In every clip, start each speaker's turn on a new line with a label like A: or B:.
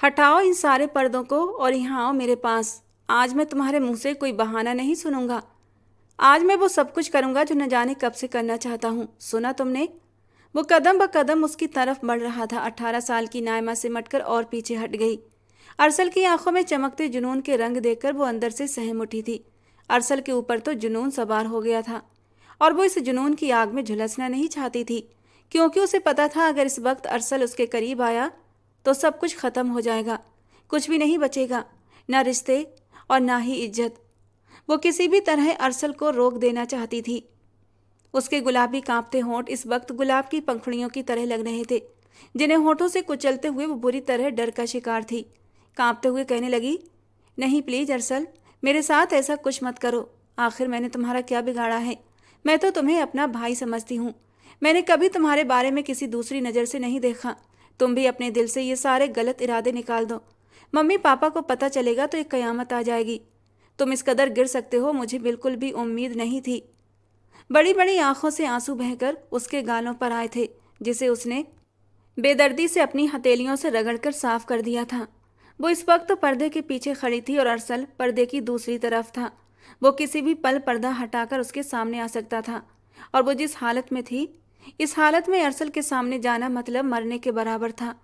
A: हटाओ इन सारे पर्दों को और यहाँ आओ मेरे पास। आज मैं तुम्हारे मुंह से कोई बहाना नहीं सुनूंगा। आज मैं वो सब कुछ करूंगा जो न जाने कब से करना चाहता हूँ। सुना तुमने? वो कदम ब कदम उसकी तरफ बढ़ रहा था। 18 साल की नायमा सिमटकर और पीछे हट गई। अरसल की आंखों में चमकते जुनून के रंग देखकर वो अंदर से सहम उठी थी। अरसल के ऊपर तो जुनून सवार हो गया था और वो इस जुनून की आग में झुलसना नहीं चाहती थी, क्योंकि उसे पता था अगर इस वक्त अरसल उसके करीब आया तो सब कुछ खत्म हो जाएगा। कुछ भी नहीं बचेगा, ना रिश्ते और ना ही इज्जत। वो किसी भी तरह अरसल को रोक देना चाहती थी। उसके गुलाबी कांपते होंठ इस वक्त गुलाब की पंखुड़ियों की तरह लग रहे थे, जिन्हें होठों से कुचलते हुए वो बुरी तरह डर का शिकार थी। कांपते हुए कहने लगी, नहीं प्लीज अरसल, मेरे साथ ऐसा कुछ मत करो। आखिर मैंने तुम्हारा क्या बिगाड़ा है? मैं तो तुम्हें अपना भाई समझती हूँ। मैंने कभी तुम्हारे बारे में किसी दूसरी नज़र से नहीं देखा। तुम भी अपने दिल से ये सारे गलत इरादे निकाल दो। मम्मी पापा को पता चलेगा तो एक कयामत आ जाएगी। तुम इस कदर गिर सकते हो, मुझे बिल्कुल भी उम्मीद नहीं थी। बड़ी बड़ी आंखों से आंसू बहकर उसके गालों पर आए थे, जिसे उसने बेदर्दी से अपनी हथेलियों से रगड़कर साफ कर दिया था। वो इस वक्त पर्दे के पीछे खड़ी थी और अरसल पर्दे की दूसरी तरफ था। वो किसी भी पल पर्दा हटाकर उसके सामने आ सकता था, और वो जिस हालत में थी, इस हालत में अरसल के सामने जाना मतलब मरने के बराबर था।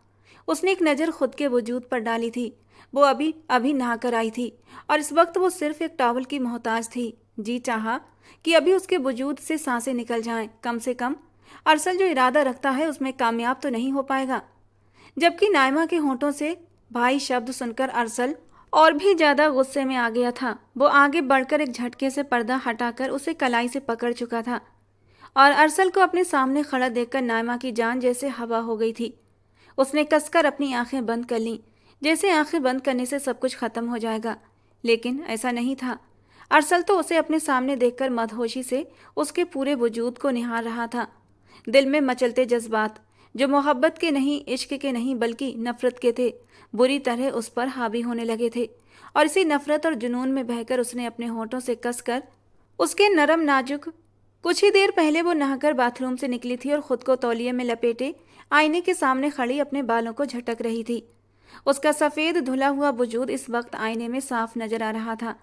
A: उसने एक नज़र खुद के वजूद पर डाली थी। वो अभी अभी नहा कर आई थी और इस वक्त वो सिर्फ एक टॉवल की मोहताज थी। जी चाहा कि अभी उसके वजूद से सांसें निकल जाएं। कम से कम अरसल जो इरादा रखता है उसमें कामयाब तो नहीं हो पाएगा। जबकि नायमा के होंठों से भाई शब्द सुनकर अरसल और भी ज्यादा गुस्से में आ गया था। वो आगे बढ़कर एक झटके से पर्दा हटाकर उसे कलाई से पकड़ चुका था और अरसल को अपने सामने खड़ा देखकर नायमा की जान जैसे हवा हो गई थी। उसने कसकर अपनी आंखें बंद कर लीं, जैसे आंखें बंद करने से सब कुछ खत्म हो जाएगा। लेकिन ऐसा नहीं था। अरसल तो उसे अपने सामने देखकर मदहोशी से उसके पूरे वजूद को निहार रहा था। दिल में मचलते जज्बात, जो मोहब्बत के नहीं, इश्क के नहीं, बल्कि नफरत के थे, बुरी तरह उस पर हावी होने लगे थे। और इसी नफरत और जुनून में बहकर उसने अपने होठों से कसकर उसके नरम नाजुक। कुछ ही देर पहले वो नहाकर बाथरूम से निकली थी और खुद को तौलिए में लपेटे आईने के सामने खड़ी अपने बालों को झटक रही थी। उसका सफ़ेद धुला हुआ वजूद इस वक्त आईने में साफ नजर आ रहा था।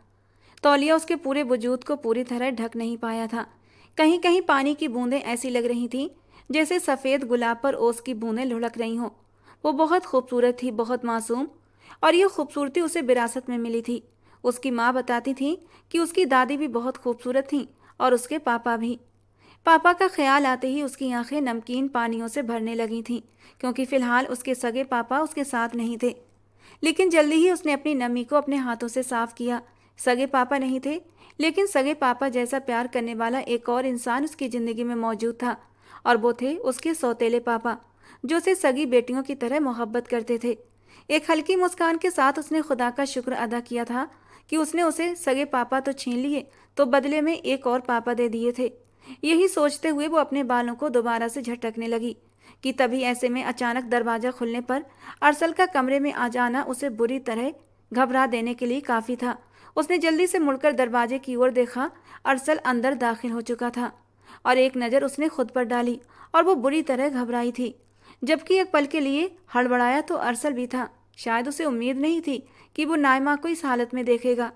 A: तौलिया उसके पूरे वजूद को पूरी तरह ढक नहीं पाया था। कहीं कहीं पानी की बूंदें ऐसी लग रही थीं जैसे सफ़ेद गुलाब पर ओस की बूंदें लुढ़क रही हों। वो बहुत खूबसूरत थी, बहुत मासूम, और यह खूबसूरती उसे विरासत में मिली थी। उसकी माँ बताती थी कि उसकी दादी भी बहुत खूबसूरत थीं और उसके पापा भी। पापा का ख्याल आते ही उसकी आंखें नमकीन पानियों से भरने लगी थीं, क्योंकि फिलहाल उसके सगे पापा उसके साथ नहीं थे। लेकिन जल्दी ही उसने अपनी नमी को अपने हाथों से साफ किया। सगे पापा नहीं थे, लेकिन सगे पापा जैसा प्यार करने वाला एक और इंसान उसकी ज़िंदगी में मौजूद था, और वो थे उसके सौतेले पापा, जो उसे सगी बेटियों की तरह मोहब्बत करते थे। एक हल्की मुस्कान के साथ उसने खुदा का शुक्र अदा किया था कि उसने उसे सगे पापा तो छीन लिए, तो बदले में एक और पापा दे दिए थे। यही सोचते हुए वो अपने बालों को दोबारा से झटकने लगी कि तभी ऐसे में अचानक दरवाज़ा खुलने पर अरसल का कमरे में आ जाना उसे बुरी तरह घबरा देने के लिए काफ़ी था। उसने जल्दी से मुड़कर दरवाजे की ओर देखा। अरसल अंदर दाखिल हो चुका था और एक नज़र उसने खुद पर डाली और वो बुरी तरह घबराई थी। जबकि एक पल के लिए हड़बड़ाया तो अरसल भी था। शायद उसे उम्मीद नहीं थी कि वो नायमा को इस हालत में देखेगा,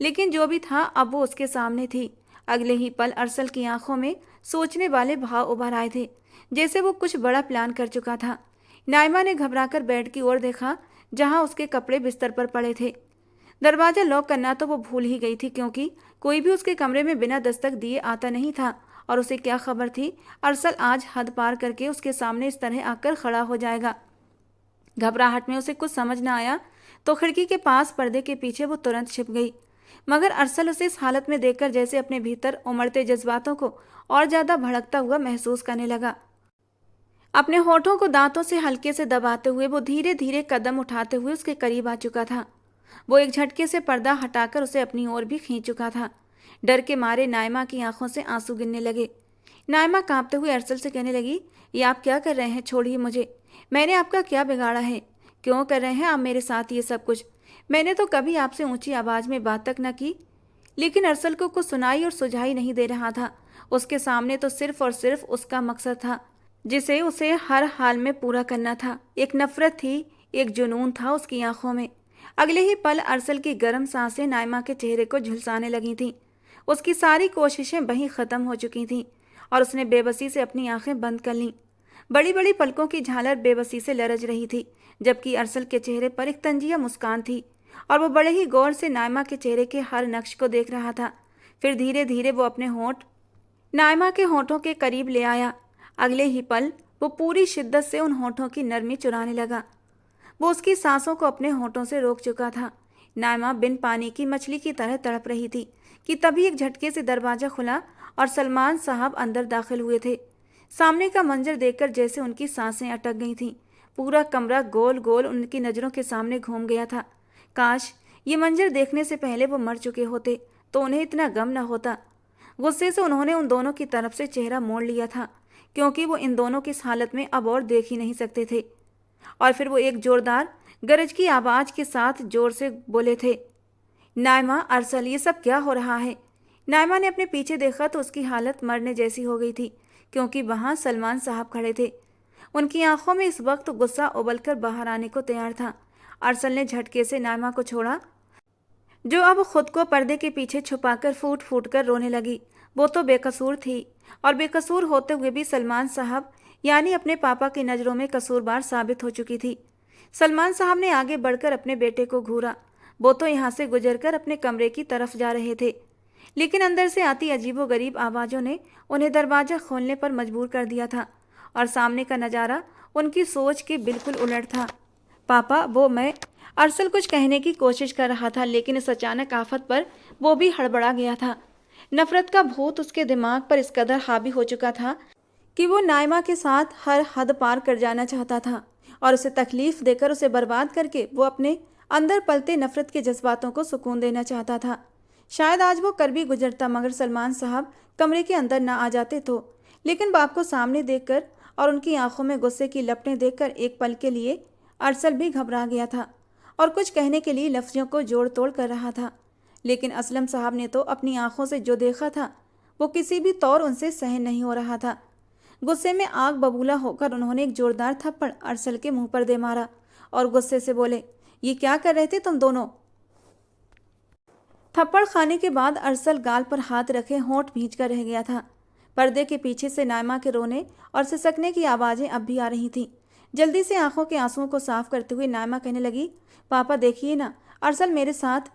A: लेकिन जो भी था अब वो उसके सामने थी। अगले ही पल अरसल की आंखों में सोचने वाले भाव उभर आए थे, जैसे वो कुछ बड़ा प्लान कर चुका था। नायमा ने घबराकर बेड की ओर देखा, जहां उसके कपड़े बिस्तर पर पड़े थे। दरवाज़ा लॉक करना तो वो भूल ही गई थी, क्योंकि कोई भी उसके कमरे में बिना दस्तक दिए आता नहीं था, और उसे क्या खबर थी अरसल आज हद पार करके उसके सामने इस तरह आकर खड़ा हो जाएगा। घबराहट में उसे कुछ समझ न आया तो खिड़की के पास पर्दे के पीछे वो तुरंत छिप गई। मगर अरसल उसे इस हालत में देखकर जैसे अपने भीतर उमड़ते जज्बातों को और ज़्यादा भड़कता हुआ महसूस करने लगा। अपने होठों को दांतों से हल्के से दबाते हुए वो धीरे धीरे कदम उठाते हुए उसके करीब आ चुका था। वो एक झटके से पर्दा हटाकर उसे अपनी ओर भी खींच चुका था। डर के मारे नायमा की आंखों से आंसू गिरने लगे। नायमा कांपते हुए अरसल से कहने लगी, ये आप क्या कर रहे हैं? छोड़िए मुझे। मैंने आपका क्या बिगाड़ा है? क्यों कर रहे हैं आप मेरे साथ ये सब कुछ? मैंने तो कभी आपसे ऊंची आवाज़ में बात तक न की। लेकिन अरसल को कुछ सुनाई और सुझाई नहीं दे रहा था। उसके सामने तो सिर्फ और सिर्फ उसका मकसद था, जिसे उसे हर हाल में पूरा करना था। एक नफरत थी, एक जुनून था उसकी आंखों में। अगले ही पल अरसल की गर्म सांसें नाइमा के चेहरे को झुलसाने लगी थीं। उसकी सारी कोशिशें वहीं ख़त्म हो चुकी थीं और उसने बेबसी से अपनी आंखें बंद कर लीं। बड़ी बड़ी पलकों की झालर बेबसी से लरज रही थी, जबकि अरसल के चेहरे पर एक तंजिया मुस्कान थी और वो बड़े ही गौर से नाइमा के चेहरे के हर नक्श को देख रहा था। फिर धीरे धीरे वो अपने होंठ नाइमा के होंठों के करीब ले आया। अगले ही पल वो पूरी शिद्दत से उन होंठों की नरमी चुराने लगा। वो उसकी सांसों को अपने होंठों से रोक चुका था। नाइमा बिन पानी की मछली की तरह तड़प रही थी कि तभी एक झटके से दरवाज़ा खुला और सलमान साहब अंदर दाखिल हुए थे। सामने का मंजर देखकर जैसे उनकी सांसें अटक गई थीं। पूरा कमरा गोल गोल उनकी नज़रों के सामने घूम गया था। काश ये मंजर देखने से पहले वो मर चुके होते तो उन्हें इतना गम न होता। गुस्से से उन्होंने उन दोनों की तरफ से चेहरा मोड़ लिया था, क्योंकि वो इन दोनों की इस हालत में अब और देख ही नहीं सकते थे। और फिर वो एक जोरदार गरज की आवाज़ के साथ जोर से बोले थे, नाइमा, अरसल, ये सब क्या हो रहा है? नाइमा ने अपने पीछे देखा तो उसकी हालत मरने जैसी हो गई थी, क्योंकि वहाँ सलमान साहब खड़े थे। उनकी आंखों में इस वक्त गुस्सा उबलकर बाहर आने को तैयार था। अरसल ने झटके से नाइमा को छोड़ा, जो अब खुद को पर्दे के पीछे छुपाकर फूट फूट कर रोने लगी। वो तो बेकसूर थी, और बेकसूर होते हुए भी सलमान साहब यानी अपने पापा की नज़रों में कसूरवार साबित हो चुकी थी। सलमान साहब ने आगे बढ़कर अपने बेटे को घूरा। वो तो यहाँ से गुजरकर अपने कमरे की तरफ जा रहे थे, लेकिन अंदर से आती अजीबोगरीब आवाज़ों ने उन्हें दरवाज़ा खोलने पर मजबूर कर दिया था, और सामने का नज़ारा उनकी सोच के बिल्कुल उलट था। पापा, वो मैं अरसल कुछ कहने की कोशिश कर रहा था, लेकिन इस अचानक आफत पर वो भी हड़बड़ा गया था। नफरत का भूत उसके दिमाग पर इस कदर हावी हो चुका था कि वो नाइमा के साथ हर हद पार कर जाना चाहता था, और उसे तकलीफ देकर उसे बर्बाद करके वो अपने अंदर पलते नफरत के जज्बातों को सुकून देना चाहता था। शायद आज वो कर भी गुजरता, मगर सलमान साहब कमरे के अंदर ना आ जाते तो। लेकिन बाप को सामने देखकर और उनकी आंखों में गुस्से की लपटें देखकर एक पल के लिए अरसल भी घबरा गया था और कुछ कहने के लिए लफ्ज़ों को जोड़ तोड़ कर रहा था। लेकिन असलम साहब ने तो अपनी आंखों से जो देखा था वो किसी भी तौर उनसे सहन नहीं हो रहा था। गुस्से में आग बबूला होकर उन्होंने एक जोरदार थप्पड़ अरसल के मुंह पर दे मारा और गुस्से से बोले, ये क्या कर रहे थे तुम दोनों? थप्पड़ खाने के बाद अरसल गाल पर हाथ रखे होंठ भींच कर रह गया था। पर्दे के पीछे से नाइमा के रोने और सिसकने की आवाज़ें अब भी आ रही थीं। जल्दी से आंखों के आंसुओं को साफ करते हुए नाइमा कहने लगी, पापा देखिए ना, अरसल मेरे साथ।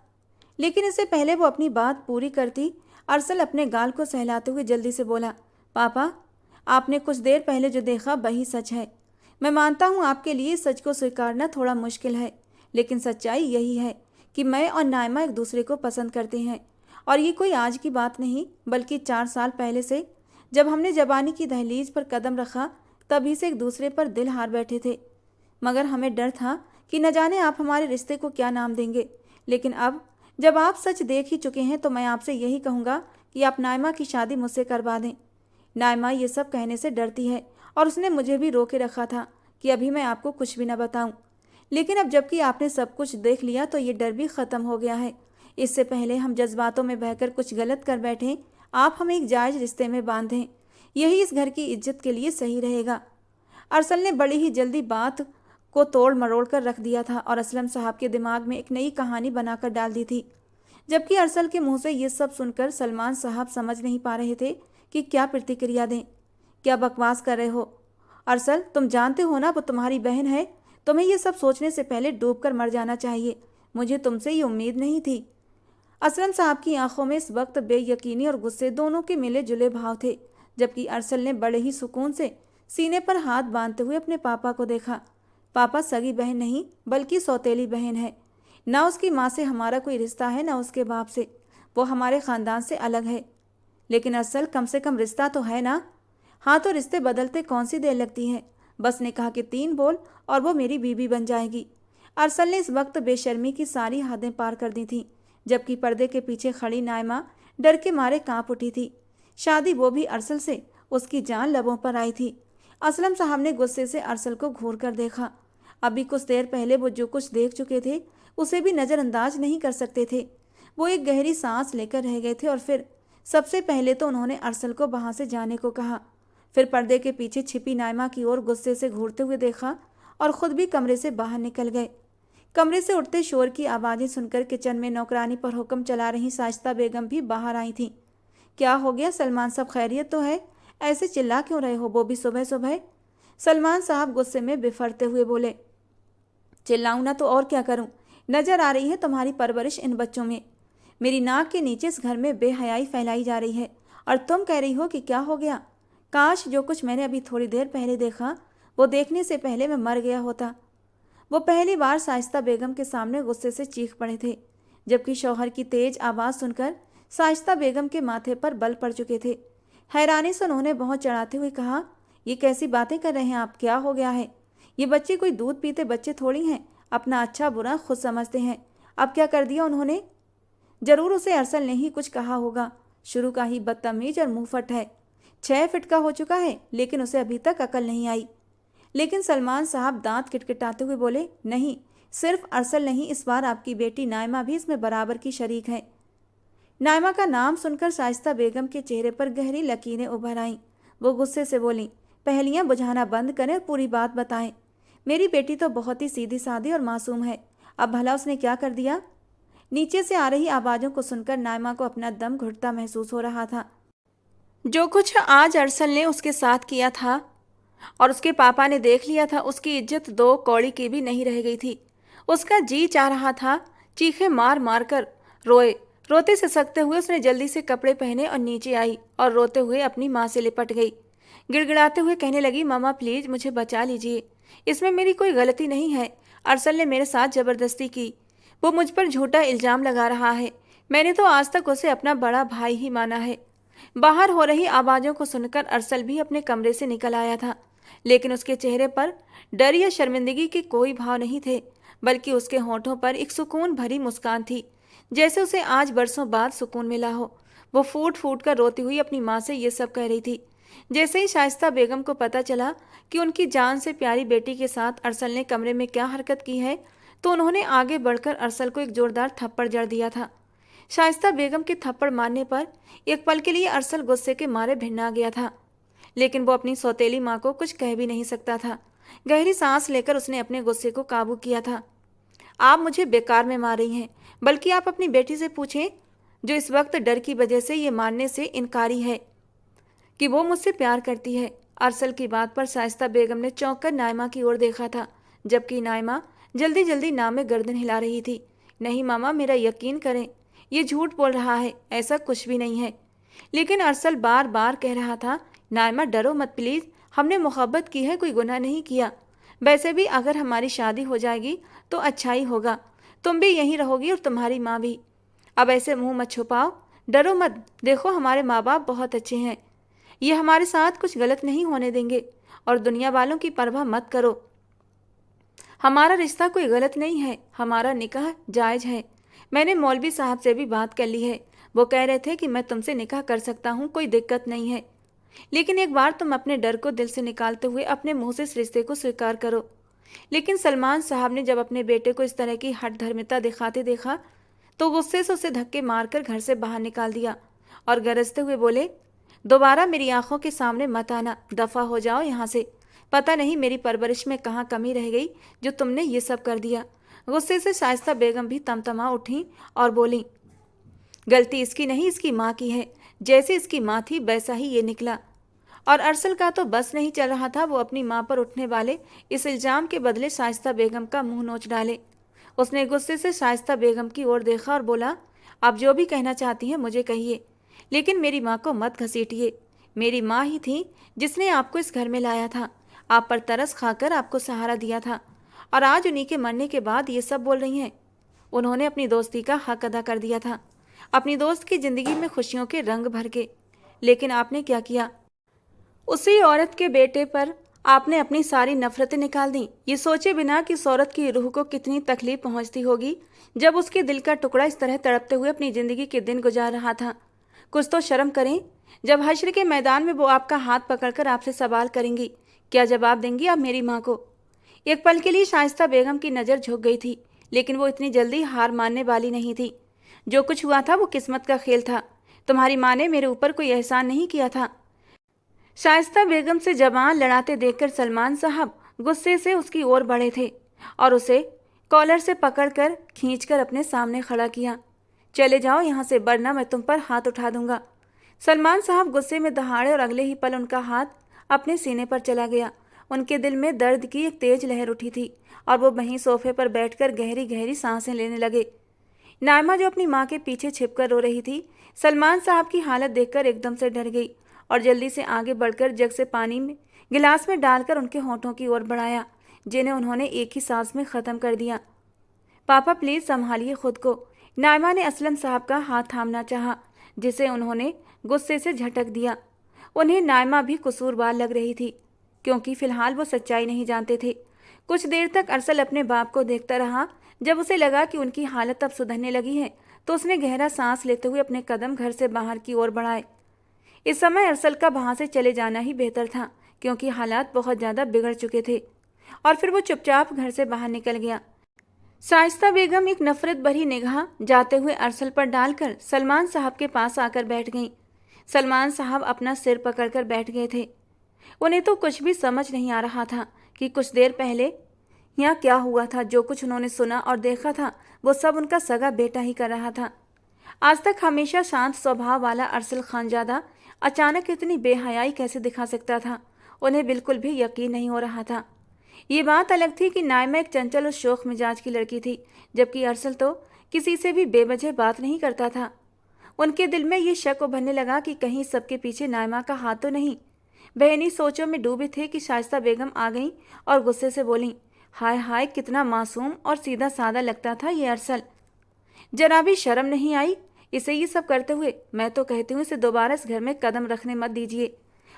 A: लेकिन इससे पहले वो अपनी बात पूरी करती, अरसल अपने गाल को सहलाते हुए जल्दी से बोला, पापा, आपने कुछ देर पहले जो देखा वही सच है। मैं मानता हूँ आपके लिए सच को स्वीकारना थोड़ा मुश्किल है, लेकिन सच्चाई यही है कि मैं और नाइमा एक दूसरे को पसंद करते हैं। और ये कोई आज की बात नहीं, बल्कि 4 साल पहले से, जब हमने जवानी की दहलीज पर कदम रखा, तभी से एक दूसरे पर दिल हार बैठे थे। मगर हमें डर था कि न जाने आप हमारे रिश्ते को क्या नाम देंगे। लेकिन अब जब आप सच देख ही चुके हैं तो मैं आपसे यही कहूँगा कि आप नाइमा की शादी मुझसे करवा दें। नाइमा ये सब कहने से डरती है और उसने मुझे भी रोके रखा था कि अभी मैं आपको कुछ भी न बताऊं। लेकिन अब जबकि आपने सब कुछ देख लिया तो ये डर भी ख़त्म हो गया है। इससे पहले हम जज्बातों में बहकर कुछ गलत कर बैठें, आप हमें एक जायज़ रिश्ते में बांधें। यही इस घर की इज्जत के लिए सही रहेगा। अरसल ने बड़ी ही जल्दी बात को तोड़ मरोड़ कर रख दिया था और असलम साहब के दिमाग में एक नई कहानी बनाकर डाल दी थी। जबकि अरसल के मुंह से ये सब सुनकर सलमान साहब समझ नहीं पा रहे थे कि क्या प्रतिक्रिया दें। क्या बकवास कर रहे हो अरसल? तुम जानते हो ना वो तुम्हारी बहन है। तुम्हें ये सब सोचने से पहले डूबकर मर जाना चाहिए। मुझे तुमसे ये उम्मीद नहीं थी। असलम साहब की आंखों में इस वक्त बेयकीनी और गुस्से दोनों के मिले जुले भाव थे, जबकि अरसल ने बड़े ही सुकून से सीने पर हाथ बांधते हुए अपने पापा को देखा। पापा, सगी बहन नहीं बल्कि सौतेली बहन है। ना उसकी माँ से हमारा कोई रिश्ता है, ना उसके बाप से। वो हमारे ख़ानदान से अलग है। लेकिन अरसल, कम से कम रिश्ता तो है ना? हाँ, तो रिश्ते बदलते कौन सी देर लगती है। बस ने कहा कि 3 बोल और वो मेरी बीवी बन जाएगी। अरसल ने इस वक्त बेशर्मी की सारी हदें पार कर दी थीं, जबकि पर्दे के पीछे खड़ी नाइमा डर के मारे कांप उठी थी। शादी वो भी अरसल से, उसकी जान लबों पर आई थी। असलम साहब ने गुस्से से अरसल को घूर कर देखा। अभी कुछ देर पहले वो जो कुछ देख चुके थे उसे भी नज़रअंदाज नहीं कर सकते थे। वो एक गहरी सांस लेकर रह गए थे और फिर सबसे पहले तो उन्होंने अरसल को वहाँ से जाने को कहा। फिर पर्दे के पीछे छिपी नाइमा की ओर गुस्से से घूरते हुए देखा और खुद भी कमरे से बाहर निकल गए। कमरे से उठते शोर की आवाज़ें सुनकर किचन में नौकरानी पर हुक्म चला रही शाइस्ता बेगम भी बाहर आई थीं। क्या हो गया सलमान साहब, खैरियत तो है? ऐसे चिल्ला क्यों रहे हो, वो भी सुबह सुबह? सलमान साहब गुस्से में बिफरते हुए बोले। चिल्लाऊं ना तो और क्या करूं? नजर आ रही है तुम्हारी परवरिश इन बच्चों में। मेरी नाक के नीचे इस घर में बेहयाई फैलाई जा रही है और तुम कह रही हो कि क्या हो गया? काश जो कुछ मैंने अभी थोड़ी देर पहले देखा वो देखने से पहले मैं मर गया होता। वो पहली बार शाइस्ता बेगम के सामने गुस्से से चीख पड़े थे, जबकि शौहर की तेज आवाज़ सुनकर शाइस्ता बेगम के माथे पर बल पड़ चुके थे। हैरानी से उन्होंने बहुत चढ़ाते हुए कहा, ये कैसी बातें कर रहे हैं आप? क्या हो गया है? ये बच्चे कोई दूध पीते बच्चे थोड़ी हैं, अपना अच्छा बुरा खुद समझते हैं। अब क्या कर दिया उन्होंने? जरूर उसे अरसल ने ही कुछ कहा होगा। शुरू का ही बदतमीज और मुंहफट है। 6 फीट का हो चुका है लेकिन उसे अभी तक अकल नहीं आई। लेकिन सलमान साहब दांत किटकिटाते हुए बोले, नहीं, सिर्फ अरसल नहीं, इस बार आपकी बेटी नायमा भी इसमें बराबर की शरीक है। नायमा का नाम सुनकर शाइस्ता बेगम के चेहरे पर गहरी लकीरें उभर आईं। वो गुस्से से बोली, पहेलियां बुझाना बंद करें और पूरी बात बताएं। मेरी बेटी तो बहुत ही सीधी सादी और मासूम है। अब भला उसने क्या कर दिया? नीचे से आ रही आवाज़ों को सुनकर नायमा को अपना दम घुटता महसूस हो रहा था। जो कुछ आज अरसल ने उसके साथ किया था और उसके पापा ने देख लिया था, उसकी इज्जत 2 कौड़ी की भी नहीं रह गई थी। उसका जी चाह रहा था चीखें मार मार कर रोए। रोते सिसकते हुए उसने जल्दी से कपड़े पहने और नीचे आई और रोते हुए अपनी माँ से लिपट गई। गिड़गिड़ाते हुए कहने लगी, मामा प्लीज़ मुझे बचा लीजिए, इसमें मेरी कोई गलती नहीं है। अरसल ने मेरे साथ ज़बरदस्ती की। वो मुझ पर झूठा इल्ज़ाम लगा रहा है। मैंने तो आज तक उसे अपना बड़ा भाई ही माना है। बाहर हो रही आवाज़ों को सुनकर अरसल भी अपने कमरे से निकल आया था, लेकिन उसके चेहरे पर डर या शर्मिंदगी के कोई भाव नहीं थे, बल्कि उसके होठों पर एक सुकून भरी मुस्कान थी, जैसे उसे आज बरसों बाद सुकून मिला हो। वो फूट फूट कर रोती हुई अपनी माँ से ये सब कह रही थी। जैसे ही शाइस्ता बेगम को पता चला कि उनकी जान से प्यारी बेटी के साथ अरसल ने कमरे में क्या हरकत की है, तो उन्होंने आगे बढ़कर अरसल को एक जोरदार थप्पड़ जड़ दिया था। शाइस्ता बेगम के थप्पड़ मारने पर एक पल के लिए अरसल गुस्से के मारे भिन्ना गया था, लेकिन वो अपनी सौतेली माँ को कुछ कह भी नहीं सकता था। गहरी सांस लेकर उसने अपने गुस्से को काबू किया था। आप मुझे बेकार में मार रही हैं, बल्कि आप अपनी बेटी से पूछें, जो इस वक्त डर की वजह से ये मानने से इनकारी है कि वो मुझसे प्यार करती है। अरसल की बात पर शाइस्ता बेगम ने चौंक कर नायमा की ओर देखा था, जबकि नायमा जल्दी जल्दी नाम में गर्दन हिला रही थी। नहीं मामा, मेरा यकीन करें, ये झूठ बोल रहा है, ऐसा कुछ भी नहीं है। लेकिन अरसल बार बार कह रहा था, नायमा डरो मत प्लीज़, हमने मोहब्बत की है, कोई गुनाह नहीं किया। वैसे भी अगर हमारी शादी हो जाएगी तो अच्छा ही होगा, तुम भी यहीं रहोगी और तुम्हारी माँ भी। अब ऐसे मुंह मत छुपाओ, डरो मत, देखो हमारे माँ बाप बहुत अच्छे हैं, ये हमारे साथ कुछ गलत नहीं होने देंगे और दुनिया वालों की परवाह मत करो। हमारा रिश्ता कोई गलत नहीं है, हमारा निकाह जायज़ है। मैंने मौलवी साहब से भी बात कर ली है, वो कह रहे थे कि मैं तुमसे निकाह कर सकता हूँ, कोई दिक्कत नहीं है। लेकिन एक बार तुम अपने डर को दिल से निकालते हुए अपने मुंह से इस रिश्ते को स्वीकार करो। लेकिन सलमान साहब ने जब अपने बेटे को इस तरह की हठधर्मिता दिखाते देखा तो गुस्से से उसे धक्के मारकर घर से बाहर निकाल दिया और गरजते हुए बोले, दोबारा मेरी आंखों के सामने मत आना, दफ़ा हो जाओ यहाँ से। पता नहीं मेरी परवरिश में कहाँ कमी रह गई जो तुमने ये सब कर दिया। गुस्से से शाइस्ता बेगम भी तमतमा उठी और बोली, गलती इसकी नहीं, इसकी माँ की है। जैसे इसकी माँ थी वैसा ही ये निकला। और अरसल का तो बस नहीं चल रहा था, वो अपनी माँ पर उठने वाले इस इल्ज़ाम के बदले शाइस्ता बेगम का मुंह नोच डाले। उसने गुस्से से शाइस्ता बेगम की ओर देखा और बोला, आप जो भी कहना चाहती हैं मुझे कहिए, लेकिन मेरी माँ को मत घसीटिए। मेरी माँ ही थी जिसने आपको इस घर में लाया था, आप पर तरस खाकर आपको सहारा दिया था, और आज उन्हीं के मरने के बाद ये सब बोल रही हैं। उन्होंने अपनी दोस्ती का हक अदा कर दिया था, अपनी दोस्त की ज़िंदगी में खुशियों के रंग भर के। लेकिन आपने क्या किया? उसी औरत के बेटे पर आपने अपनी सारी नफरतें निकाल दी, ये सोचे बिना कि इस औरत की रूह को कितनी तकलीफ पहुंचती होगी जब उसके दिल का टुकड़ा इस तरह तड़पते हुए अपनी ज़िंदगी के दिन गुजार रहा था। कुछ तो शर्म करें। जब हश्र के मैदान में वो आपका हाथ पकड़कर आपसे सवाल करेंगी, क्या जवाब देंगी आप मेरी माँ को? एक पल के लिए शाइस्ता बेगम की नज़र झुक गई थी, लेकिन वो इतनी जल्दी हार मानने वाली नहीं थी। जो कुछ हुआ था वो किस्मत का खेल था। तुम्हारी माँ ने मेरे ऊपर कोई एहसान नहीं किया था। शाइस्ता बेगम से जबान लड़ाते देखकर सलमान साहब गुस्से से उसकी ओर बढ़े थे और उसे कॉलर से पकड़कर खींचकर अपने सामने खड़ा किया। चले जाओ यहाँ से, वरना मैं तुम पर हाथ उठा दूंगा। सलमान साहब गुस्से में दहाड़े और अगले ही पल उनका हाथ अपने सीने पर चला गया। उनके दिल में दर्द की एक तेज लहर उठी थी और वो वहीं सोफे पर बैठकर गहरी गहरी सांसें लेने लगे। नायमा, जो अपनी माँ के पीछे छिपकर रो रही थी, सलमान साहब की हालत देखकर एकदम से डर गई और जल्दी से आगे बढ़कर जग से पानी में गिलास में डालकर उनके होठों की ओर बढ़ाया, जिन्हें उन्होंने एक ही सांस में ख़त्म कर दिया। पापा प्लीज़ संभालिए खुद को। नायमा ने असलम साहब का हाथ थामना चाहा, जिसे उन्होंने गुस्से से झटक दिया। उन्हें नायमा भी कसूरवार लग रही थी, क्योंकि फिलहाल वो सच्चाई नहीं जानते थे। कुछ देर तक अरसल अपने बाप को देखता रहा। जब उसे लगा कि उनकी हालत अब सुधरने लगी है, तो उसने गहरा सांस लेते हुए अपने कदम घर से बाहर की ओर बढ़ाए। इस समय अरसल का वहाँ से चले जाना ही बेहतर था, क्योंकि हालात बहुत ज़्यादा बिगड़ चुके थे। और फिर वो चुपचाप घर से बाहर निकल गया। शाइस्ता बेगम एक नफरत भरी निगाह जाते हुए अरसल पर डालकर सलमान साहब के पास आकर बैठ गईं। सलमान साहब अपना सिर पकड़कर बैठ गए थे। उन्हें तो कुछ भी समझ नहीं आ रहा था कि कुछ देर पहले यहाँ क्या हुआ था। जो कुछ उन्होंने सुना और देखा था, वो सब उनका सगा बेटा ही कर रहा था। आज तक हमेशा शांत स्वभाव वाला अरसल खानजादा अचानक इतनी बेहयाई कैसे दिखा सकता था, उन्हें बिल्कुल भी यकीन नहीं हो रहा था। ये बात अलग थी कि नायमा एक चंचल और शोख मिजाज की लड़की थी, जबकि अरसल तो किसी से भी बेवजह बात नहीं करता था। उनके दिल में ये शक उभरने लगा कि कहीं सबके पीछे नायमा का हाथ तो नहीं। वह इन्हीं सोचों में डूबे थे कि शाइस्ता बेगम आ गईं और गुस्से से बोलीं, हाय हाय, कितना मासूम और सीधा सादा लगता था ये अरसल। जरा भी शर्म नहीं आई इसे ये सब करते हुए। मैं तो कहती हूँ इसे दोबारा इस घर में कदम रखने मत दीजिए।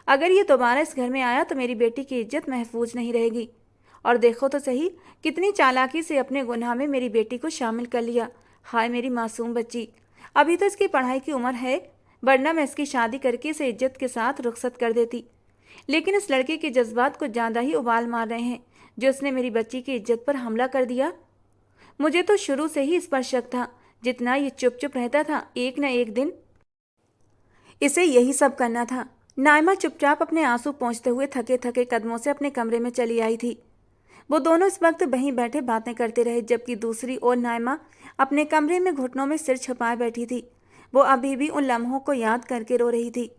A: अगर ये दोबारा इस घर में आया तो मेरी बेटी की इज्जत महफूज नहीं रहेगी। और देखो तो सही, कितनी चालाकी से अपने गुनाह में मेरी बेटी को शामिल कर लिया। हाय मेरी मासूम बच्ची, अभी तो इसकी पढ़ाई की उम्र है, वरना मैं इसकी शादी करके इसे इज्जत के साथ रुखसत कर देती। लेकिन इस लड़के के जज्बात को ज़्यादा ही उबाल मार रहे हैं, जो उसने मेरी बच्ची की इज्जत पर हमला कर दिया। मुझे तो शुरू से ही इस पर शक था। जितना ये चुप चुप रहता था, एक न एक दिन इसे यही सब करना था। नायमा चुपचाप अपने आंसू पोंछते हुए थके थके कदमों से अपने कमरे में चली आई थी। वो दोनों इस वक्त वहीं बैठे बातें करते रहे, जबकि दूसरी ओर नायमा अपने कमरे में घुटनों में सिर छुपाए बैठी थी। वो अभी भी उन लम्हों को याद करके रो रही थी।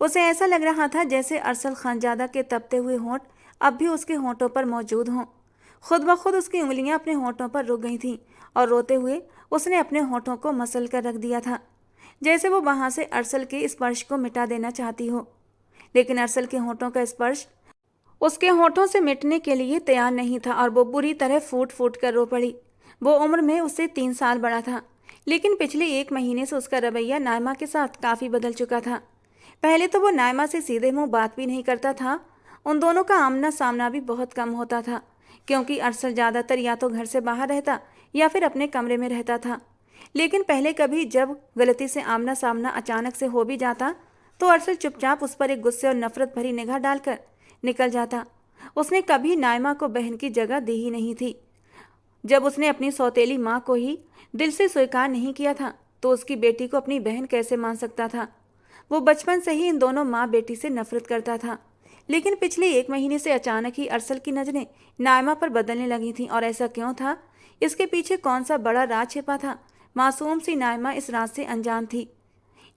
A: उसे ऐसा लग रहा था जैसे अरसल खानजादा के तपते हुए होंठ अब भी उसके होंठों पर मौजूद हों। खुद ब खुद उसकी उंगलियां अपने होंठों पर रुक गई थीं और रोते हुए उसने अपने होंठों को मसल कर रख दिया था, जैसे वो वहां से अरसल के स्पर्श को मिटा देना चाहती हो। लेकिन अरसल के होंठों का स्पर्श उसके होंठों से मिटने के लिए तैयार नहीं था और वो बुरी तरह फूट फूट कर रो पड़ी। वो उम्र में उससे 3 साल बड़ा था, लेकिन पिछले 1 महीने से उसका रवैया नायमा के साथ काफ़ी बदल चुका था। पहले तो वो नायमा से सीधे मुंह बात भी नहीं करता था। उन दोनों का आमना सामना भी बहुत कम होता था, क्योंकि अरसल ज़्यादातर या तो घर से बाहर रहता या फिर अपने कमरे में रहता था। लेकिन पहले कभी जब गलती से आमना सामना अचानक से हो भी जाता, तो अरसल चुपचाप उस पर एक गुस्से और नफरत भरी निगाह डालकर निकल जाता। उसने कभी नायमा को बहन की जगह दी ही नहीं थी। जब उसने अपनी सौतेली माँ को ही दिल से स्वीकार नहीं किया था, तो उसकी बेटी को अपनी बहन कैसे मान सकता था। वो बचपन से ही इन दोनों माँ बेटी से नफरत करता था। लेकिन पिछले 1 महीने से अचानक ही अरसल की नज़रें नायमा पर बदलने लगी थीं। और ऐसा क्यों था? इसके पीछे कौन सा बड़ा राज छिपा था? मासूम सी नायमा इस राज से अनजान थी।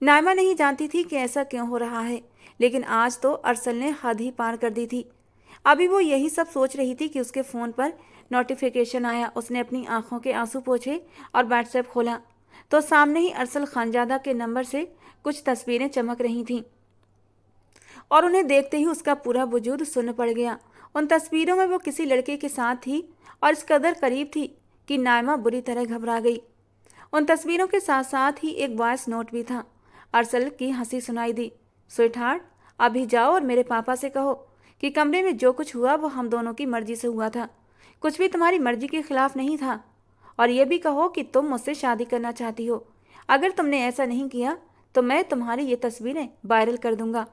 A: नायमा नहीं जानती थी कि ऐसा क्यों हो रहा है, लेकिन आज तो अरसल ने हद ही पार कर दी थी। अभी वो यही सब सोच रही थी कि उसके फ़ोन पर नोटिफिकेशन आया। उसने अपनी आंखों के आंसू पोंछे और व्हाट्सएप खोला, तो सामने ही अरसल खानजादा के नंबर से कुछ तस्वीरें चमक रही थीं और उन्हें देखते ही उसका पूरा वजूद सुन्न पड़ गया। उन तस्वीरों में वो किसी लड़के के साथ थी और इस कदर करीब थी कि नायमा बुरी तरह घबरा गई। उन तस्वीरों के साथ साथ ही एक वॉइस नोट भी था। अरसल की हंसी सुनाई दी, स्वीटहार्ट, अभी जाओ और मेरे पापा से कहो कि कमरे में जो कुछ हुआ वो हम दोनों की मर्जी से हुआ था, कुछ भी तुम्हारी मर्जी के खिलाफ नहीं था। और ये भी कहो कि तुम मुझसे शादी करना चाहती हो। अगर तुमने ऐसा नहीं किया तो मैं तुम्हारी ये तस्वीरें वायरल कर दूंगा।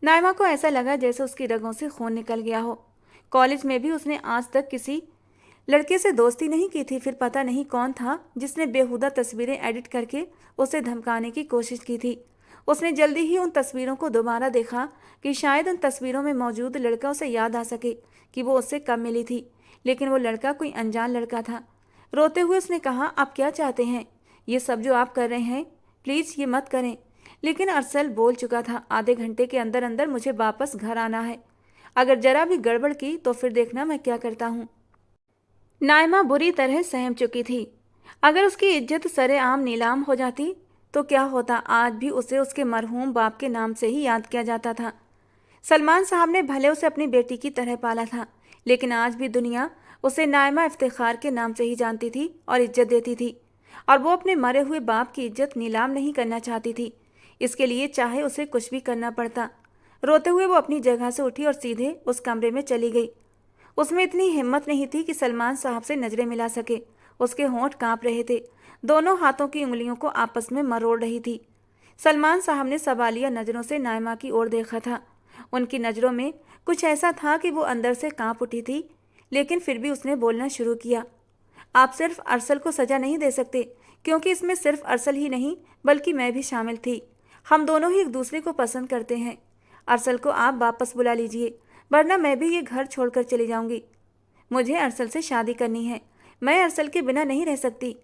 A: नायमा को ऐसा लगा जैसे उसकी रगों से खून निकल गया हो। कॉलेज में भी उसने आज तक किसी लड़के से दोस्ती नहीं की थी। फिर पता नहीं कौन था जिसने बेहुदा तस्वीरें एडिट करके उसे धमकाने की कोशिश की थी। उसने जल्दी ही उन तस्वीरों को दोबारा देखा कि शायद उन तस्वीरों में मौजूद लड़का उसे याद आ सके, कि वो उससे कम मिली थी, लेकिन वो लड़का कोई अनजान लड़का था। रोते हुए उसने कहा, आप क्या चाहते हैं? ये सब जो आप कर रहे हैं, प्लीज़ ये मत करें। लेकिन अरसल बोल चुका था, आधे घंटे के अंदर अंदर मुझे वापस घर आना है। अगर जरा भी गड़बड़ की तो फिर देखना मैं क्या करता हूँ। नाइमा बुरी तरह सहम चुकी थी। अगर उसकी इज्जत सरेआम नीलाम हो जाती तो क्या होता? आज भी उसे उसके मरहूम बाप के नाम से ही याद किया जाता था। सलमान साहब ने भले उसे अपनी बेटी की तरह पाला था, लेकिन आज भी दुनिया उसे नाइमा इफ्तिखार के नाम से ही जानती थी और इज्जत देती थी, और वो अपने मरे हुए बाप की इज्जत नीलाम नहीं करना चाहती थी। इसके लिए चाहे उसे कुछ भी करना पड़ता। रोते हुए वो अपनी जगह से उठी और सीधे उस कमरे में चली गई। उसमें इतनी हिम्मत नहीं थी कि सलमान साहब से नजरें मिला सके। उसके होंठ कांप रहे थे, दोनों हाथों की उंगलियों को आपस में मरोड़ रही थी। सलमान साहब ने सवालिया नज़रों से नाइमा की ओर देखा था। उनकी नज़रों में कुछ ऐसा था कि वो अंदर से कांप उठी थी, लेकिन फिर भी उसने बोलना शुरू किया। आप सिर्फ अरसल को सज़ा नहीं दे सकते, क्योंकि इसमें सिर्फ अरसल ही नहीं बल्कि मैं भी शामिल थी। हम दोनों ही एक दूसरे को पसंद करते हैं। अरसल को आप वापस बुला लीजिए, वरना मैं भी ये घर छोड़कर चली जाऊंगी। मुझे अरसल से शादी करनी है, मैं अरसल के बिना नहीं रह सकती।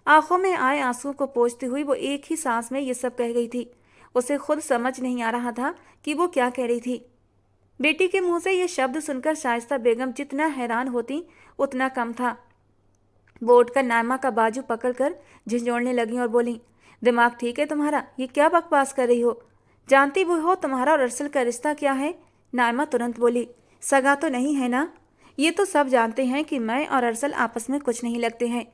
A: आंखों में आए आंसुओं को पोंछती हुई वो एक ही सांस में ये सब कह गई थी। उसे खुद समझ नहीं आ रहा था कि वो क्या कह रही थी। बेटी के मुंह से ये शब्द सुनकर शाइस्ता बेगम जितना हैरान होती उतना कम था। वो उठकर नाइमा का बाजू पकड़कर झिंझोड़ने लगी और बोली, दिमाग ठीक है तुम्हारा? ये क्या बकवास कर रही हो? जानती भी हो तुम्हारा और अरसल का रिश्ता क्या है? नाइमा तुरंत बोली, सगा तो नहीं है ना? ये तो सब जानते हैं कि मैं और अरसल आपस में कुछ नहीं लगते हैं।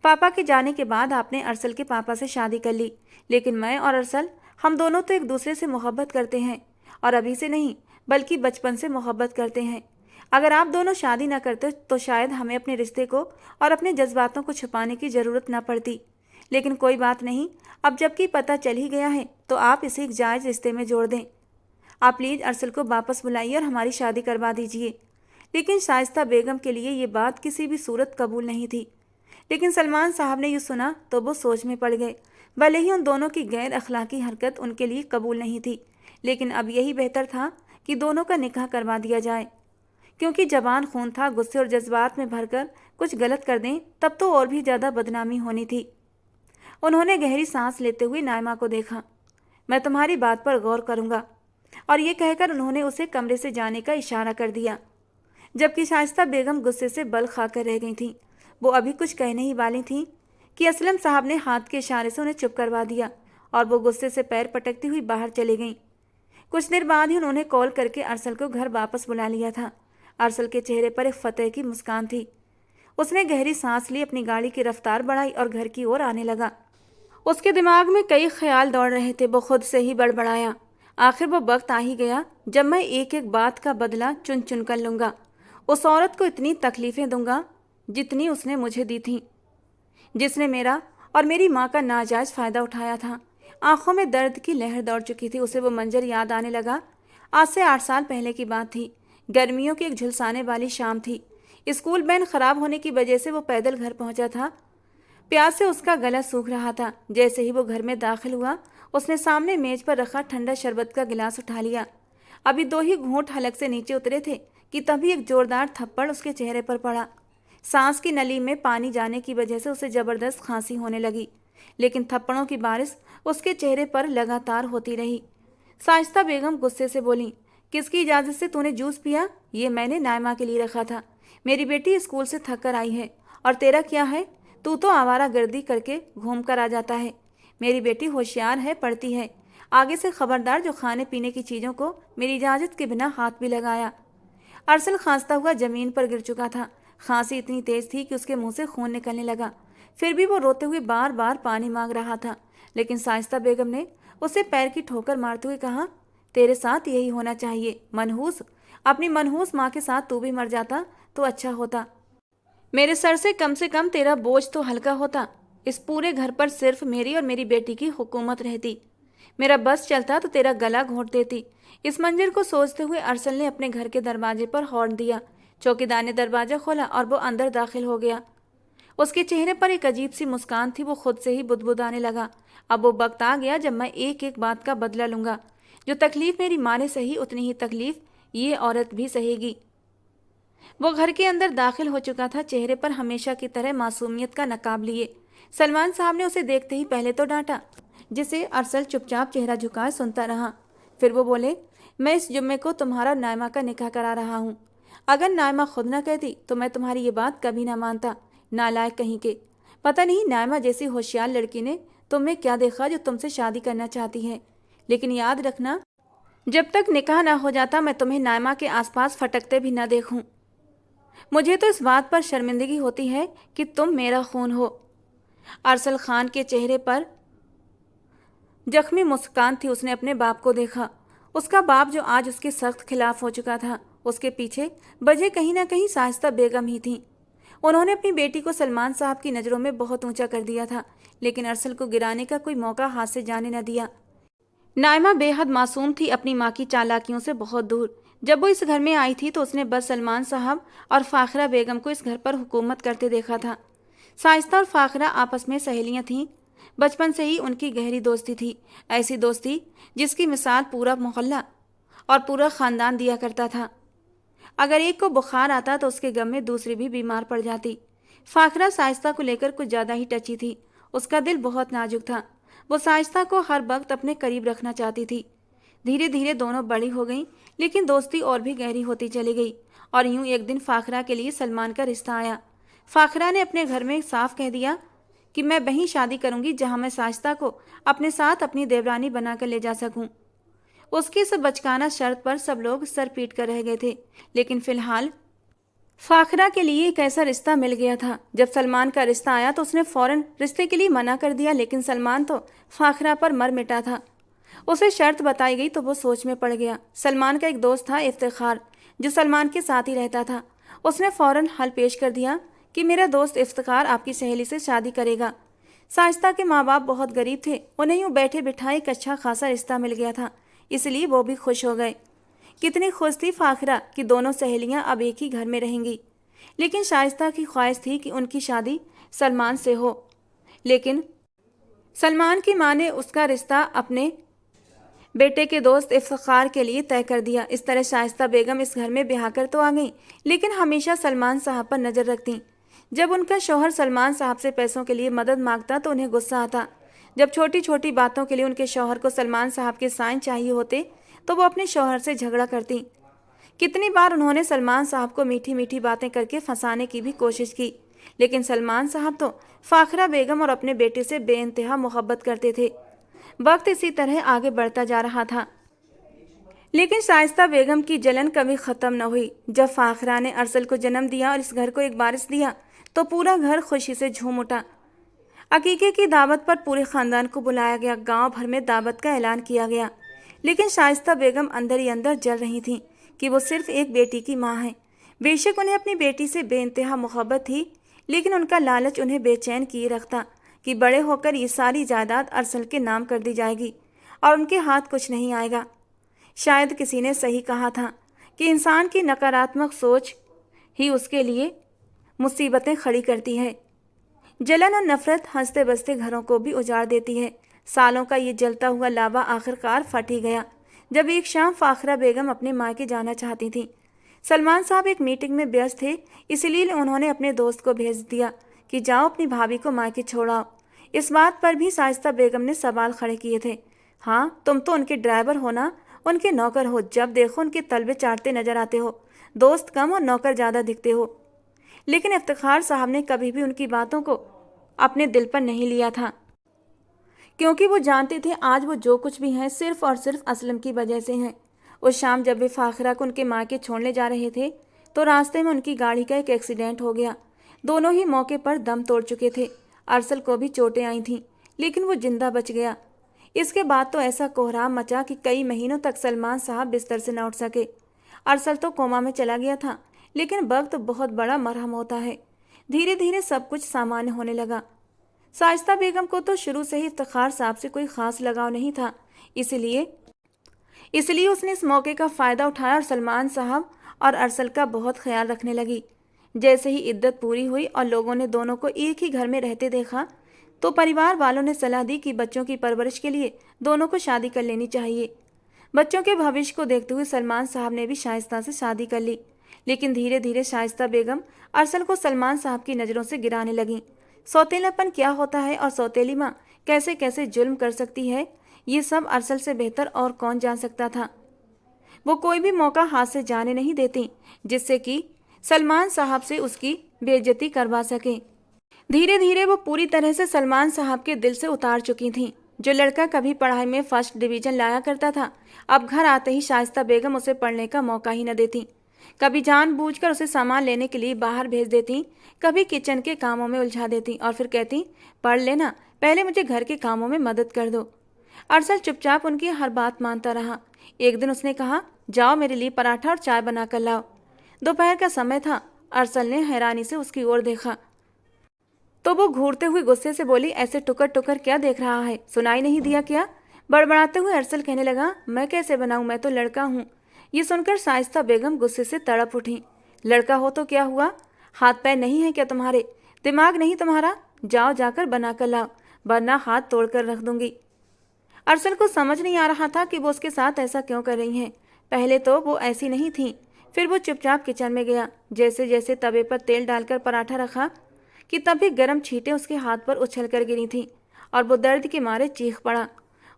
A: पापा के जाने के बाद आपने अरसल के पापा से शादी कर ली, लेकिन मैं और अरसल, हम दोनों तो एक दूसरे से मोहब्बत करते हैं, और अभी से नहीं बल्कि बचपन से मोहब्बत करते हैं। अगर आप दोनों शादी न करते तो शायद हमें अपने रिश्ते को और अपने जज्बातों को छुपाने की ज़रूरत न पड़ती। लेकिन कोई बात नहीं, अब जबकि पता चल ही गया है तो आप इसे एक जायज़ रिश्ते में जोड़ दें। आप प्लीज़ अरसल को वापस बुलाइए और हमारी शादी करवा दीजिए। लेकिन शाइस्ता बेगम के लिए ये बात किसी भी सूरत कबूल नहीं थी। लेकिन सलमान साहब ने ये सुना तो वो सोच में पड़ गए। भले ही उन दोनों की गैर अखलाकी हरकत उनके लिए कबूल नहीं थी, लेकिन अब यही बेहतर था कि दोनों का निकाह करवा दिया जाए, क्योंकि जवान खून था। गुस्से और जज्बात में भरकर कुछ गलत कर दें तब तो और भी ज़्यादा बदनामी होनी थी। उन्होंने गहरी सांस लेते हुए नाइमा को देखा। मैं तुम्हारी बात पर गौर करूँगा, और ये कहकर उन्होंने उसे कमरे से जाने का इशारा कर दिया, जबकि शाइस्ता बेगम गुस्से से बल खाकर रह गई थीं। वो अभी कुछ कहने ही वाली थीं कि असलम साहब ने हाथ के इशारे से उन्हें चुप करवा दिया, और वो गुस्से से पैर पटकती हुई बाहर चली गईं। कुछ देर बाद ही उन्होंने कॉल करके अरसल को घर वापस बुला लिया था। अरसल के चेहरे पर एक फतेह की मुस्कान थी। उसने गहरी सांस ली, अपनी गाड़ी की रफ्तार बढ़ाई और घर की ओर आने लगा। उसके दिमाग में कई ख्याल दौड़ रहे थे। वो खुद से ही बड़बड़ाया, आखिर वो वक्त आ ही गया जब मैं एक एक बात का बदला चुन चुन कर लूँगा। उस औरत को इतनी तकलीफ़ें दूंगा जितनी उसने मुझे दी थीं, जिसने मेरा और मेरी माँ का नाजायज़ फ़ायदा उठाया था। आंखों में दर्द की लहर दौड़ चुकी थी। उसे वो मंजर याद आने लगा। आज से 8 साल पहले की बात थी। गर्मियों की एक झुलसाने वाली शाम थी। स्कूल बैन ख़राब होने की वजह से वो पैदल घर पहुंचा था। प्यास से उसका गला सूख रहा था। जैसे ही वो घर में दाखिल हुआ, उसने सामने मेज पर रखा ठंडा शरबत का गिलास उठा लिया। अभी 2 ही घूंट हलक से नीचे उतरे थे कि तभी एक जोरदार थप्पड़ उसके चेहरे पर पड़ा। सांस की नली में पानी जाने की वजह से उसे ज़बरदस्त खांसी होने लगी, लेकिन थप्पड़ों की बारिश उसके चेहरे पर लगातार होती रही। शाइस्ता बेगम गुस्से से बोली, किसकी इजाज़त से तूने जूस पिया? ये मैंने नाइमा के लिए रखा था। मेरी बेटी स्कूल से थक कर आई है, और तेरा क्या है? तू तो आवारागर्दी करके घूम कर आ जाता है। मेरी बेटी होशियार है, पढ़ती है। आगे से खबरदार जो खाने पीने की चीज़ों को मेरी इजाज़त के बिना हाथ भी लगाया। अरसल खांसता हुआ ज़मीन पर गिर चुका था। खांसी इतनी तेज़ थी कि उसके मुंह से खून निकलने लगा। फिर भी वो रोते हुए बार बार पानी मांग रहा था, लेकिन शाइस्ता बेगम ने उसे पैर की ठोकर मारते हुए कहा, तेरे साथ यही होना चाहिए, मनहूस। अपनी मनहूस माँ के साथ तू भी मर जाता तो अच्छा होता। मेरे सर से कम तेरा बोझ तो हल्का होता। इस पूरे घर पर सिर्फ मेरी और मेरी बेटी की हुकूमत रहती। मेरा बस चलता तो तेरा गला घोंट देती। इस मंजर को सोचते हुए अरसल ने अपने घर के दरवाजे पर हॉर्न दिया। चौकीदार ने दरवाजा खोला और वो अंदर दाखिल हो गया। उसके चेहरे पर एक अजीब सी मुस्कान थी। वो खुद से ही बुदबुदाने लगा, अब वो वक्त आ गया जब मैं एक एक बात का बदला लूँगा। जो तकलीफ़ मेरी माँ ने सही, उतनी ही तकलीफ़ ये औरत भी सहेगी। वो घर के अंदर दाखिल हो चुका था, चेहरे पर हमेशा की तरह मासूमियत का नकाब लिए। सलमान साहब ने उसे देखते ही पहले तो डांटा, जिसे अरसल चुपचाप चेहरा झुकाए सुनता रहा। फिर वो बोले, मैं इस जुम्मे को तुम्हारा नायमा का निकाह करा रहा हूँ। अगर नायमा खुद ना कहती तो मैं तुम्हारी ये बात कभी ना मानता। नालायक कहीं के। पता नहीं नायमा जैसी होशियार लड़की ने तुम में क्या देखा जो तुमसे शादी करना चाहती है। लेकिन याद रखना, जब तक निकाह ना हो जाता मैं तुम्हें नायमा के आसपास फटकते भी ना देखूं। मुझे तो इस बात पर शर्मिंदगी होती है कि तुम मेरा खून हो। अरसल खान के चेहरे पर जख्मी मुस्कान थी। उसने अपने बाप को देखा। उसका बाप जो आज उसके सख्त खिलाफ हो चुका था, उसके पीछे वजह कहीं ना कहीं शाइस्ता बेगम ही थी। उन्होंने अपनी बेटी को सलमान साहब की नज़रों में बहुत ऊंचा कर दिया था, लेकिन अरसल को गिराने का कोई मौका हाथ से जाने न दिया। नायमा बेहद मासूम थी, अपनी माँ की चालाकियों से बहुत दूर। जब वो इस घर में आई थी तो उसने बस सलमान साहब और फाखरा बेगम को इस घर पर हुकूमत करते देखा था। शाइस्ता और फाखरा आपस में सहेलियां थीं। बचपन से ही उनकी गहरी दोस्ती थी, ऐसी दोस्ती जिसकी मिसाल पूरा मोहल्ला और पूरा ख़ानदान दिया करता था। अगर एक को बुखार आता तो उसके गम में दूसरी भी बीमार पड़ जाती। फाखरा शाइस्ता को लेकर कुछ ज़्यादा ही टची थी। उसका दिल बहुत नाजुक था। वो शाइस्ता को हर वक्त अपने करीब रखना चाहती थी। धीरे धीरे दोनों बड़ी हो गईं, लेकिन दोस्ती और भी गहरी होती चली गई। और यूं एक दिन फाखरा के लिए सलमान का रिश्ता आया। फाखरा ने अपने घर में साफ कह दिया कि मैं वहीं शादी करूंगी जहां मैं शाइस्ता को अपने साथ अपनी देवरानी बनाकर ले जा सकूं। उसकी इस बचकाना शर्त पर सब लोग सर पीट कर रह गए थे, लेकिन फिलहाल फाखरा के लिए एक ऐसा रिश्ता मिल गया था। जब सलमान का रिश्ता आया तो उसने फौरन रिश्ते के लिए मना कर दिया, लेकिन सलमान तो फाखरा पर मर मिटा था। उसे शर्त बताई गई तो वो सोच में पड़ गया। सलमान का एक दोस्त था इफ्तिखार, जो सलमान के साथ ही रहता था। उसने फौरन हल पेश कर दिया कि मेरा दोस्त इफ्तिखार आपकी सहेली से शादी करेगा। शाइस्ता के माँ बाप बहुत गरीब थे, उन्हें यूँ बैठे बिठाए एक अच्छा खासा रिश्ता मिल गया था, इसलिए वो भी खुश हो गए। कितनी खुश थी फाखरा कि दोनों सहेलियां अब एक ही घर में रहेंगी। लेकिन शाइस्ता की ख्वाहिश थी कि उनकी शादी सलमान से हो, लेकिन सलमान की माँ ने उसका रिश्ता अपने बेटे के दोस्त इफ्तिखार के लिए तय कर दिया। इस तरह शाइस्ता बेगम इस घर में ब्याह कर तो आ गई, लेकिन हमेशा सलमान साहब पर नज़र रखती। जब उनका शौहर सलमान साहब से पैसों के लिए मदद मांगता तो उन्हें गुस्सा आता। जब छोटी छोटी बातों के लिए उनके शौहर को सलमान साहब के साइन चाहिए होते तो वो अपने शौहर से झगड़ा करती। कितनी बार उन्होंने सलमान साहब को मीठी मीठी बातें करके फंसाने की भी कोशिश की, लेकिन सलमान साहब तो फाखरा बेगम और अपने बेटे से बेइंतहा मोहब्बत करते थे। वक्त इसी तरह आगे बढ़ता जा रहा था, लेकिन शाइस्ता बेगम की जलन कभी ख़त्म न हुई। जब फाखरा ने अरसल को जन्म दिया और इस घर को एक वारिस दिया तो पूरा घर खुशी से झूम उठा। अकीके की दावत पर पूरे ख़ानदान को बुलाया गया। गांव भर में दावत का ऐलान किया गया, लेकिन शाइस्ता बेगम अंदर ही अंदर जल रही थी कि वो सिर्फ एक बेटी की माँ है। बेशक उन्हें अपनी बेटी से बेइंतहा मोहब्बत थी, लेकिन उनका लालच उन्हें बेचैन किए रखता कि बड़े होकर ये सारी जायदाद अरसल के नाम कर दी जाएगी और उनके हाथ कुछ नहीं आएगा। शायद किसी ने सही कहा था कि इंसान की नकारात्मक सोच ही उसके लिए मुसीबतें खड़ी करती है। जलन और नफरत हंसते बसते घरों को भी उजाड़ देती है। सालों का ये जलता हुआ लावा आखिरकार फट ही गया जब एक शाम फाखरा बेगम अपने मायके जाना चाहती थी। सलमान साहब एक मीटिंग में व्यस्त थे, इसलिए उन्होंने अपने दोस्त को भेज दिया कि जाओ अपनी भाभी को मायके छोड़ाओ। इस बात पर भी शाइस्ता बेगम ने सवाल खड़े किए थे। हाँ, तुम तो उनके ड्राइवर हो ना, उनके नौकर हो। जब देखो उनके तलबे चाटते नजर आते हो। दोस्त कम और नौकर ज़्यादा दिखते हो। लेकिन इफ्तिखार साहब ने कभी भी उनकी बातों को अपने दिल पर नहीं लिया था, क्योंकि वो जानते थे आज वो जो कुछ भी हैं सिर्फ और सिर्फ असलम की वजह से हैं। उस शाम जब वे फाखरा को उनके मायके छोड़ने जा रहे थे तो रास्ते में उनकी गाड़ी का एक एक्सीडेंट हो गया। दोनों ही मौके पर दम तोड़ चुके थे। अरसल को भी चोटें आई थीं, लेकिन वो जिंदा बच गया। इसके बाद तो ऐसा कोहराम मचा कि कई महीनों तक सलमान साहब बिस्तर से न उठ सके। अरसल तो कोमा में चला गया था, लेकिन वक्त बहुत बड़ा मरहम होता है। धीरे धीरे सब कुछ सामान्य होने लगा। शाइस्ता बेगम को तो शुरू से ही इफ्तिखार साहब से कोई ख़ास लगाव नहीं था, इसलिए उसने इस मौके का फ़ायदा उठाया और सलमान साहब और अरसल का बहुत ख्याल रखने लगी। जैसे ही इद्दत पूरी हुई और लोगों ने दोनों को एक ही घर में रहते देखा तो परिवार वालों ने सलाह दी कि बच्चों की परवरिश के लिए दोनों को शादी कर लेनी चाहिए। बच्चों के भविष्य को देखते हुए सलमान साहब ने भी शाइस्ता से शादी कर ली, लेकिन धीरे धीरे शाइस्ता बेगम अरसल को सलमान साहब की नज़रों से गिराने लगीं। सौतेलापन क्या होता है और सौतेली माँ कैसे कैसे जुल्म कर सकती है, ये सब अरसल से बेहतर और कौन जान सकता था। वो कोई भी मौका हाथ से जाने नहीं देती जिससे कि सलमान साहब से उसकी बेइज्जती करवा सके। धीरे धीरे वो पूरी तरह से सलमान साहब के दिल से उतार चुकी थीं। जो लड़का कभी पढ़ाई में फर्स्ट डिवीजन लाया करता था, अब घर आते ही शाइस्ता बेगम उसे पढ़ने का मौका ही न देती। कभी जानबूझकर उसे सामान लेने के लिए बाहर भेज देती, कभी किचन के कामों में उलझा देती और फिर कहती, पढ़ लेना, पहले मुझे घर के कामों में मदद कर दो। अरसल चुपचाप उनकी हर बात मानता रहा। एक दिन उसने कहा, जाओ मेरे लिए पराठा और चाय बना कर लाओ। दोपहर का समय था। अरसल ने हैरानी से उसकी ओर देखा तो वो घूरते हुए गुस्से से बोली, ऐसे टुकर टुकर क्या देख रहा है, सुनाई नहीं दिया क्या? बड़बड़ाते हुए अरसल कहने लगा, मैं कैसे बनाऊं, मैं तो लड़का हूँ। ये सुनकर शाइस्ता बेगम गुस्से से तड़प उठी। लड़का हो तो क्या हुआ, हाथ पैर नहीं है क्या तुम्हारे, दिमाग नहीं तुम्हारा? जाओ जाकर बना कर लाओ, वरना हाथ तोड़ कर रख दूंगी। अरसल को समझ नहीं आ रहा था कि वो उसके साथ ऐसा क्यों कर रही हैं। पहले तो वो ऐसी नहीं थी। फिर वो चुपचाप किचन में गया। जैसे जैसे तवे पर तेल डालकर पराठा रखा कि तभी गर्म छींटें उसके हाथ पर उछल कर गिरी थीं और वो दर्द के मारे चीख पड़ा।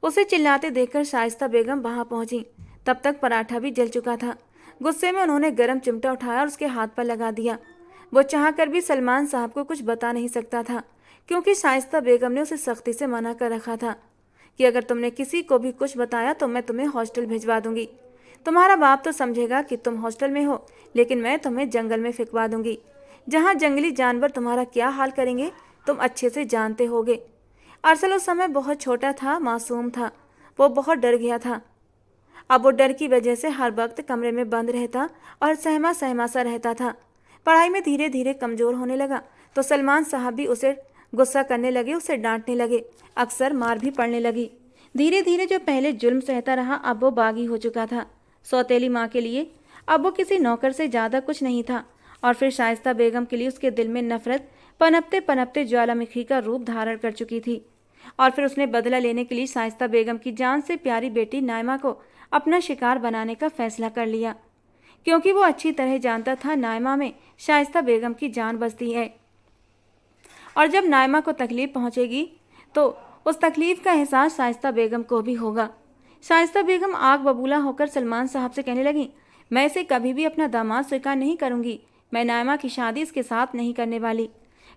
A: उसे चिल्लाते देखकर शाइस्ता बेगम वहां पहुंची। तब तक पराठा भी जल चुका था। गुस्से में उन्होंने गर्म चिमटा उठाया और उसके हाथ पर लगा दिया। वो चाह कर भी सलमान साहब को कुछ बता नहीं सकता था, क्योंकि शाइस्ता बेगम ने उसे सख्ती से मना कर रखा था कि अगर तुमने किसी को भी कुछ बताया तो मैं तुम्हें हॉस्टल भिजवा दूंगी। तुम्हारा बाप तो समझेगा कि तुम हॉस्टल में हो, लेकिन मैं तुम्हें जंगल में फिकवा दूंगी, जहाँ जंगली जानवर तुम्हारा क्या हाल करेंगे तुम अच्छे से जानते होगे। अरसल उस समय बहुत छोटा था, मासूम था। वो बहुत डर गया था। अब वो डर की वजह से हर वक्त कमरे में बंद रहता और सहमा सहमा सा रहता था। पढ़ाई में धीरे धीरे कमज़ोर होने लगा तो सलमान साहब भी उसे गुस्सा करने लगे, उसे डांटने लगे, अक्सर मार भी पड़ने लगी। धीरे धीरे जो पहले जुल्म सहता रहा, अब वो बागी हो चुका था। सौतेली माँ के लिए अब वो किसी नौकर से ज़्यादा कुछ नहीं था। और फिर शाइस्ता बेगम के लिए उसके दिल में नफरत पनपते पनपते ज्वालामुखी का रूप धारण कर चुकी थी। और फिर उसने बदला लेने के लिए शाइस्ता बेगम की जान से प्यारी बेटी नायमा को अपना शिकार बनाने का फैसला कर लिया, क्योंकि वो अच्छी तरह जानता था नायमा में शाइस्ता बेगम की जान बसती है और जब नायमा को तकलीफ पहुंचेगी तो उस तकलीफ का एहसास शाइस्ता बेगम को भी होगा। शाइस्ता बेगम आग बबूला होकर सलमान साहब से कहने लगी, मैं इसे कभी भी अपना दामाद स्वीकार नहीं करूंगी। मैं नायमा की शादी इसके साथ नहीं करने वाली।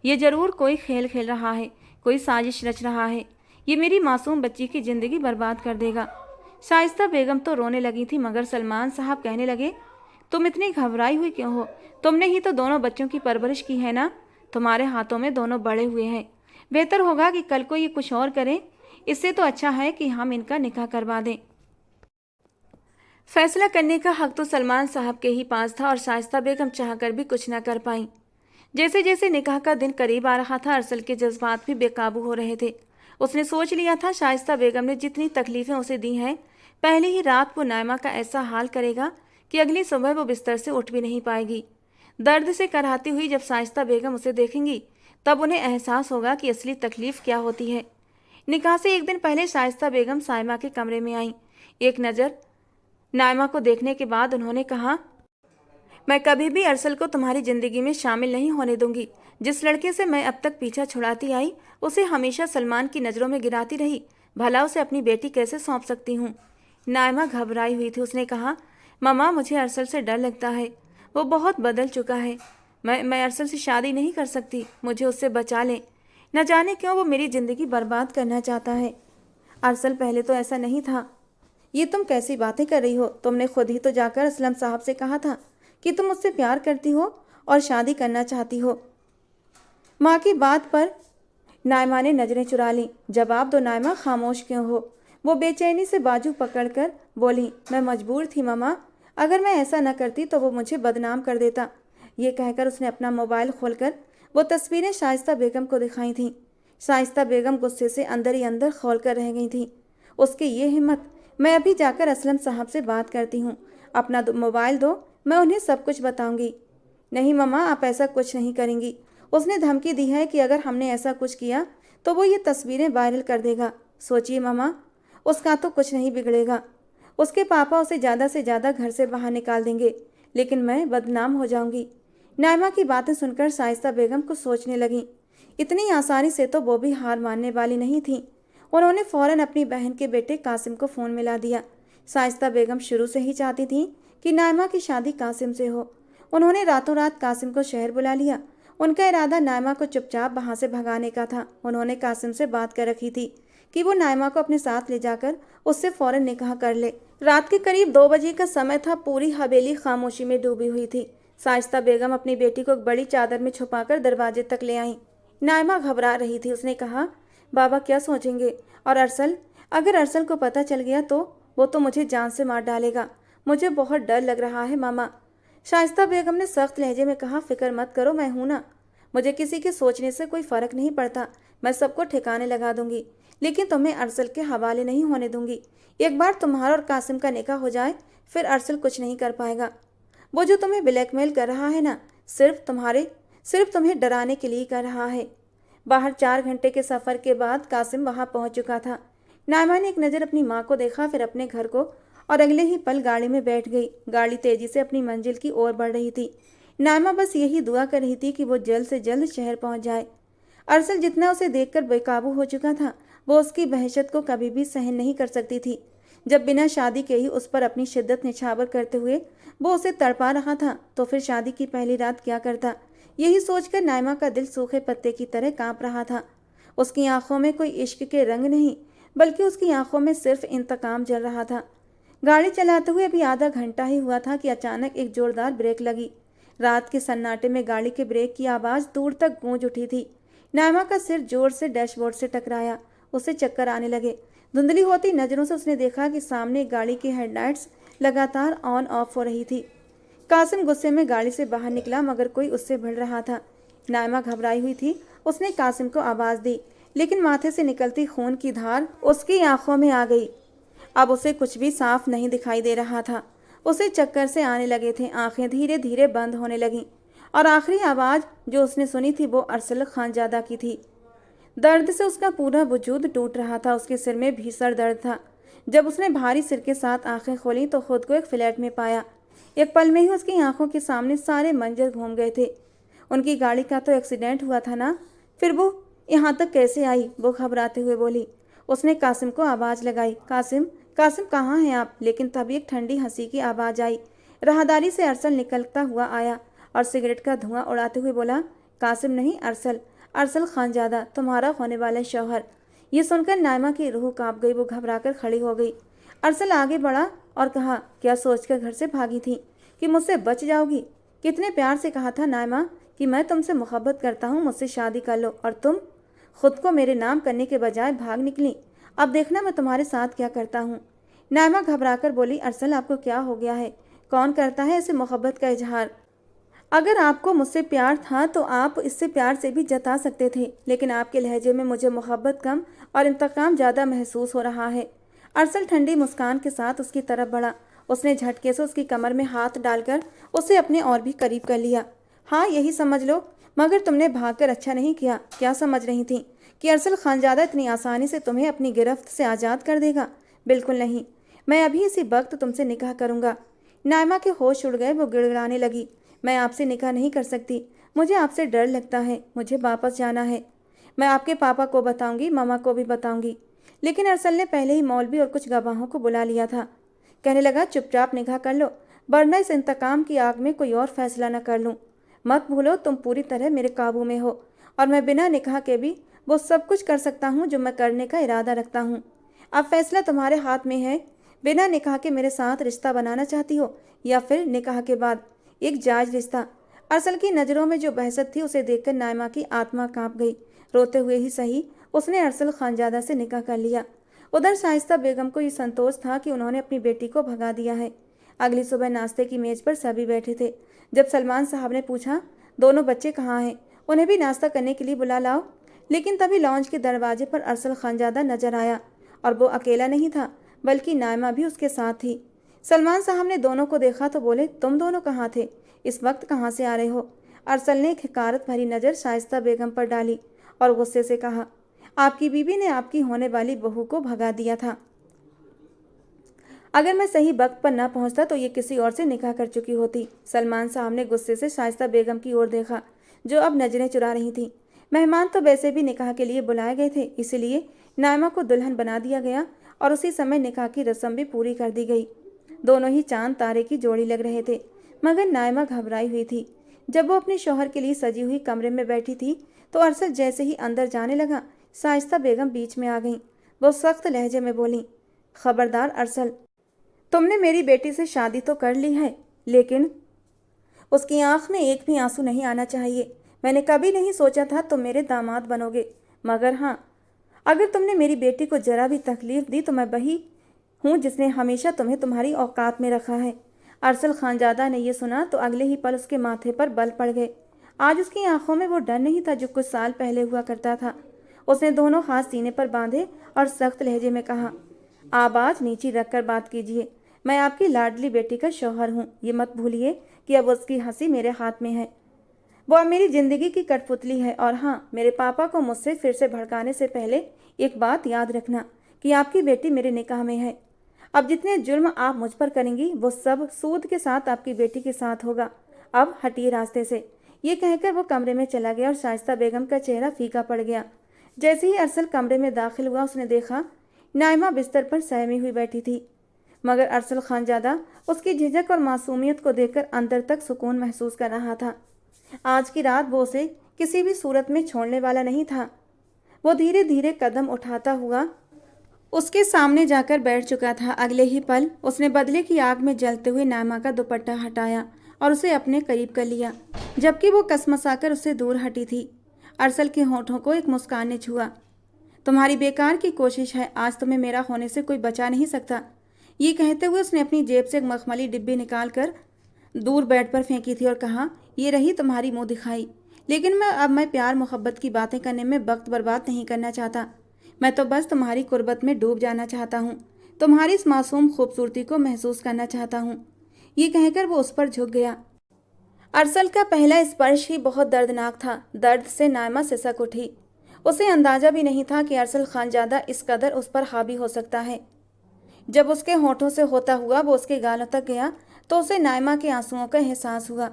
A: ये जरूर कोई खेल खेल रहा है, कोई साजिश रच रहा है। ये मेरी मासूम बच्ची की ज़िंदगी बर्बाद कर देगा। शाइस्ता बेगम तो रोने लगी थी, मगर सलमान साहब कहने लगे, तुम इतनी घबराई हुई क्यों हो? तुमने ही तो दोनों बच्चों की परवरिश की है ना। तुम्हारे हाथों में दोनों बड़े हुए हैं। बेहतर होगा कि कल को ये कुछ और करें। इससे तो अच्छा है कि हम इनका निकाह करवा दें। फैसला करने का हक तो सलमान साहब के ही पास था और शाइस्ता बेगम चाहकर भी कुछ न कर पाई। जैसे जैसे निकाह का दिन करीब आ रहा था, अरसल के जज्बात भी बेकाबू हो रहे थे। उसने सोच लिया था शाइस्ता बेगम ने जितनी तकलीफ़ें उसे दी हैं, पहले ही रात वो नायमा का ऐसा हाल करेगा कि अगली सुबह वो बिस्तर से उठ भी नहीं पाएगी। दर्द से कराहती हुई जब शाइस्ता बेगम उसे देखेंगी तब उन्हें एहसास होगा कि असली तकलीफ़ क्या होती है। निकाह से एक दिन पहले शाइस्ता बेगम साइमा के कमरे में आईं। एक नज़र नायमा को देखने के बाद उन्होंने कहा, मैं कभी भी अरसल को तुम्हारी ज़िंदगी में शामिल नहीं होने दूंगी। जिस लड़के से मैं अब तक पीछा छुड़ाती आई, उसे हमेशा सलमान की नज़रों में गिराती रही, भला उसे अपनी बेटी कैसे सौंप सकती हूँ? नायमा घबराई हुई थी। उसने कहा, ममा मुझे अरसल से डर लगता है, वो बहुत बदल चुका है। मैं अरसल से शादी नहीं कर सकती, मुझे उससे बचा लें। न जाने क्यों वो मेरी ज़िंदगी बर्बाद करना चाहता है। अरसल पहले तो ऐसा नहीं था। ये तुम कैसी बातें कर रही हो? तुमने खुद ही तो जाकर असलम साहब से कहा था कि तुम मुझसे प्यार करती हो और शादी करना चाहती हो। माँ की बात पर नायमा ने नज़रें चुरा लीं। जवाब दो नायमा, खामोश क्यों हो? वो बेचैनी से बाजू पकड़कर बोली, मैं मजबूर थी ममा, अगर मैं ऐसा न करती तो वो मुझे बदनाम कर देता। ये कहकर उसने अपना मोबाइल खोलकर वो तस्वीरें शाइस्ता बेगम को दिखाई थीं। शाइस्ता बेगम गुस्से से अंदर ही अंदर खोल कर रह गई थी। उसकी ये हिम्मत, मैं अभी जाकर असलम साहब से बात करती हूँ, अपना मोबाइल दो, मैं उन्हें सब कुछ बताऊंगी। नहीं ममा, आप ऐसा कुछ नहीं करेंगी। उसने धमकी दी है कि अगर हमने ऐसा कुछ किया तो वो ये तस्वीरें वायरल कर देगा। सोचिए ममा, उसका तो कुछ नहीं बिगड़ेगा। उसके पापा उसे ज़्यादा से ज़्यादा घर से बाहर निकाल देंगे, लेकिन मैं बदनाम हो जाऊंगी। नाइमा की बातें सुनकर शाइस्ता बेगम कुछ सोचने लगीं। इतनी आसानी से तो वो भी हार मानने वाली नहीं थी। उन्होंने फौरन अपनी बहन के बेटे कासिम को फ़ोन मिला दिया। शाइस्ता बेगम शुरू से ही चाहती थी कि नाइमा की शादी कासिम से हो। उन्होंने रातों रात कासिम को शहर बुला लिया। उनका इरादा नाइमा को चुपचाप वहाँ से भगाने का था। उन्होंने कासिम से बात कर रखी थी कि वो नाइमा को अपने साथ ले जाकर उससे फ़ौरन निकाह कर ले। रात के करीब 2 बजे का समय था। पूरी हवेली खामोशी में डूबी हुई थी। शाइस्ता बेगम अपनी बेटी को एक बड़ी चादर में छुपाकर दरवाजे तक ले आईं। नाइमा घबरा रही थी। उसने कहा, बाबा क्या सोचेंगे? और अरसल, अगर अरसल को पता चल गया तो वो तो मुझे जान से मार डालेगा। मुझे बहुत डर लग रहा है मामा। शाइस्ता बेगम ने सख्त लहजे में कहा, फिक्र मत करो, मैं हूं ना। मुझे किसी के सोचने से कोई फ़र्क नहीं पड़ता। मैं सबको ठिकाने लगा दूंगी, लेकिन तुम्हें अरसल के हवाले नहीं होने दूंगी। एक बार तुम्हारा और कासिम का निकाह हो जाए, फिर अरसल कुछ नहीं कर पाएगा। वो जो तुम्हें ब्लैकमेल कर रहा है ना, सिर्फ तुम्हें डराने के लिए कर रहा है। बाहर 4 घंटे के सफ़र के बाद कासिम वहां पहुंच चुका था। नाइमा ने एक नज़र अपनी माँ को देखा, फिर अपने घर को, और अगले ही पल गाड़ी में बैठ गई। गाड़ी तेजी से अपनी मंजिल की ओर बढ़ रही थी। नाइमा बस यही दुआ कर रही थी कि वो जल्द से जल्द शहर पहुंच जाए। अरसल जितना उसे देखकर बेकाबू हो चुका था, वो उसकी वहशत को कभी भी सहन नहीं कर सकती थी। जब बिना शादी के ही उस पर अपनी शिद्दत निछावर करते हुए वो उसे तड़पा रहा था, तो फिर शादी की पहली रात क्या करता? यही सोचकर नाइमा का दिल सूखे पत्ते की तरह कांप रहा था। उसकी आंखों में कोई इश्क के रंग नहीं, बल्कि उसकी आंखों में सिर्फ इंतकाम जल रहा था। गाड़ी चलाते हुए अभी आधा घंटा ही हुआ था कि अचानक एक जोरदार ब्रेक लगी। रात के सन्नाटे में गाड़ी के ब्रेक की आवाज़ दूर तक गूंज उठी थी। नाइमा का सिर जोर से डैशबोर्ड से टकराया। उसे चक्कर आने लगे। धुंधली होती नज़रों से उसने देखा कि सामने गाड़ी की हेडलाइट्स लगातार ऑन ऑफ हो रही थी। कासिम गुस्से में गाड़ी से बाहर निकला, मगर कोई उससे भिड़ रहा था। नाइमा घबराई हुई थी। उसने कासिम को आवाज़ दी, लेकिन माथे से निकलती खून की धार उसकी आंखों में आ गई। अब उसे कुछ भी साफ नहीं दिखाई दे रहा था। उसे चक्कर से आने लगे थे। आंखें धीरे धीरे बंद होने लगीं, और आखिरी आवाज़ जो उसने सुनी थी वो अरसल खानजादा की थी। दर्द से उसका पूरा वजूद टूट रहा था। उसके सिर में भीषण दर्द था। जब उसने भारी सिर के साथ आंखें खोली तो खुद को एक फ्लैट में पाया। एक पल में ही उसकी आंखों के सामने सारे मंजर घूम गए थे। उनकी गाड़ी का तो एक्सीडेंट हुआ था ना, फिर वो यहाँ तक कैसे आई? वो घबराते हुए बोली। उसने कासिम को आवाज़ लगाई, कासिम, कासिम कहाँ हैं आप? लेकिन तभी एक ठंडी हंसी की आवाज़ आई। राहदारी से अरसल निकलता हुआ आया और सिगरेट का धुआं उड़ाते हुए बोला, कासिम नहीं, अरसल, अरसल खानजादा, तुम्हारा होने वाला शौहर। ये सुनकर नाइमा की रूह कांप गई। वो घबराकर खड़ी हो गई। अरसल आगे बढ़ा और कहा, क्या सोचकर घर से भागी थी कि मुझसे बच जाओगी? कितने प्यार से कहा था नाइमा कि मैं तुमसे मोहब्बत करता हूँ, मुझसे शादी कर लो, और तुम खुद को मेरे नाम करने के बजाय भाग निकली। अब देखना मैं तुम्हारे साथ क्या करता हूँ। नाइमा घबराकर बोली, अरसल आपको क्या हो गया है? कौन करता है ऐसे मोहब्बत का इजहार? अगर आपको मुझसे प्यार था तो आप इससे प्यार से भी जता सकते थे, लेकिन आपके लहजे में मुझे मोहब्बत कम और इंतकाम ज़्यादा महसूस हो रहा है। अरसल ठंडी मुस्कान के साथ उसकी तरफ बढ़ा। उसने झटके से उसकी कमर में हाथ डालकर उसे अपने और भी करीब कर लिया। हाँ, यही समझ लो, मगर तुमने भागकर अच्छा नहीं किया। क्या समझ रही थी कि अरसल खानजादा इतनी आसानी से तुम्हें अपनी गिरफ्त से आज़ाद कर देगा? बिल्कुल नहीं। मैं अभी इसी वक्त तुमसे निकाह करूँगा। नाइमा के होश उड़ गए। वो गिड़गिड़ाने लगी, मैं आपसे निकाह नहीं कर सकती। मुझे आपसे डर लगता है। मुझे वापस जाना है। मैं आपके पापा को बताऊंगी, मामा को भी बताऊंगी। लेकिन अरसल ने पहले ही मौलवी और कुछ गवाहों को बुला लिया था। कहने लगा, चुपचाप निकाह कर लो, वरना इस इंतकाम की आग में कोई और फैसला न कर लूँ। मत भूलो तुम पूरी तरह मेरे काबू में हो, और मैं बिना निकाह के भी वो सब कुछ कर सकता हूँ जो मैं करने का इरादा रखता हूँ। अब फैसला तुम्हारे हाथ में है। बिना निकाह के मेरे साथ रिश्ता बनाना चाहती हो, या फिर निकाह के बाद एक जायज़ रिश्ता? अरसल की नज़रों में जो बहसत थी उसे देखकर नाइमा की आत्मा कांप गई। रोते हुए ही सही, उसने अरसल खानजादा से निकाह कर लिया। उधर शाइस्ता बेगम को ये संतोष था कि उन्होंने अपनी बेटी को भगा दिया है। अगली सुबह नाश्ते की मेज़ पर सभी बैठे थे। जब सलमान साहब ने पूछा, दोनों बच्चे कहाँ हैं? उन्हें भी नाश्ता करने के लिए बुला लाओ। लेकिन तभी लॉन्च के दरवाजे पर अरसल खानजादा नजर आया, और वो अकेला नहीं था, बल्कि नाइमा भी उसके साथ थी। सलमान साहब ने दोनों को देखा तो बोले, तुम दोनों कहाँ थे? इस वक्त कहाँ से आ रहे हो? अरसल ने एक हकारत भरी नज़र शाइस्ता बेगम पर डाली और गुस्से से कहा, आपकी बीवी ने आपकी होने वाली बहू को भगा दिया था। अगर मैं सही वक्त पर न पहुंचता तो ये किसी और से निकाह कर चुकी होती। सलमान साहब ने गुस्से से शाइस्ता बेगम की ओर देखा, जो अब नजरें चुरा रही थी। मेहमान तो वैसे भी निकाह के लिए बुलाए गए थे, इसलिए नायमा को दुल्हन बना दिया गया और उसी समय निकाह की रस्म भी पूरी कर दी गई। दोनों ही चांद तारे की जोड़ी लग रहे थे, मगर नायमा घबराई हुई थी। जब वो अपने शौहर के लिए सजी हुई कमरे में बैठी थी तो अरशद जैसे ही अंदर जाने लगा, शाइस्ता बेगम बीच में आ गईं। वो सख्त लहजे में बोली, खबरदार अरसल, तुमने मेरी बेटी से शादी तो कर ली है, लेकिन उसकी आंख में एक भी आंसू नहीं आना चाहिए। मैंने कभी नहीं सोचा था तुम मेरे दामाद बनोगे, मगर हाँ, अगर तुमने मेरी बेटी को जरा भी तकलीफ दी तो मैं वही हूँ जिसने हमेशा तुम्हें तुम्हारी औकात में रखा है। अरसल खानजादा ने यह सुना तो अगले ही पल उसके माथे पर बल पड़ गए। आज उसकी आंखों में वो डर नहीं था जो कुछ साल पहले हुआ करता था। उसने दोनों हाथ सीने पर बांधे और सख्त लहजे में कहा, आवाज नीची रखकर बात कीजिए। मैं आपकी लाडली बेटी का शौहर हूँ। ये मत भूलिए कि अब उसकी हंसी मेरे हाथ में है। वो अब मेरी जिंदगी की कठपुतली है। और हाँ, मेरे पापा को मुझसे फिर से भड़काने से पहले एक बात याद रखना कि आपकी बेटी मेरे निकाह में है। अब जितने जुल्म आप मुझ पर करेंगी वो सब सूद के साथ आपकी बेटी के साथ होगा। अब हटिए रास्ते से। ये कहकर वो कमरे में चला गया और शाइस्ता बेगम का चेहरा फीका पड़ गया। जैसे ही अरसल कमरे में दाखिल हुआ, उसने देखा नाइमा बिस्तर पर सहमी हुई बैठी थी, मगर अरसल खानजादा उसकी झिझक और मासूमियत को देखकर अंदर तक सुकून महसूस कर रहा था। आज की रात वो उसे किसी भी सूरत में छोड़ने वाला नहीं था। वो धीरे धीरे कदम उठाता हुआ उसके सामने जाकर बैठ चुका था। अगले ही पल उसने बदले की आग में जलते हुए नाइमा का दुपट्टा हटाया और उसे अपने करीब कर लिया, जबकि वो कसमसाकर उससे दूर हटी थी। अरसल के होठों को एक मुस्कान ने छुआ। तुम्हारी बेकार की कोशिश है, आज तुम्हें मेरा होने से कोई बचा नहीं सकता। ये कहते हुए उसने अपनी जेब से एक मखमली डिब्बी निकाल कर दूर बेड पर फेंकी थी और कहा, ये रही तुम्हारी मुंह दिखाई। लेकिन मैं प्यार मोहब्बत की बातें करने में वक्त बर्बाद नहीं करना चाहता। मैं तो बस तुम्हारी कुर्बत में डूब जाना चाहता हूँ, तुम्हारी इस मासूम खूबसूरती को महसूस करना चाहता हूँ। ये कहकर वो उस पर झुक गया। अरसल का पहला स्पर्श ही बहुत दर्दनाक था। दर्द से नाइमा सिसक उठी। उसे अंदाजा भी नहीं था कि अरसल खानजादा इस कदर उस पर हावी हो सकता है। जब उसके होठों से होता हुआ वो उसके गालों तक गया तो उसे नाइमा के आंसुओं का एहसास हुआ।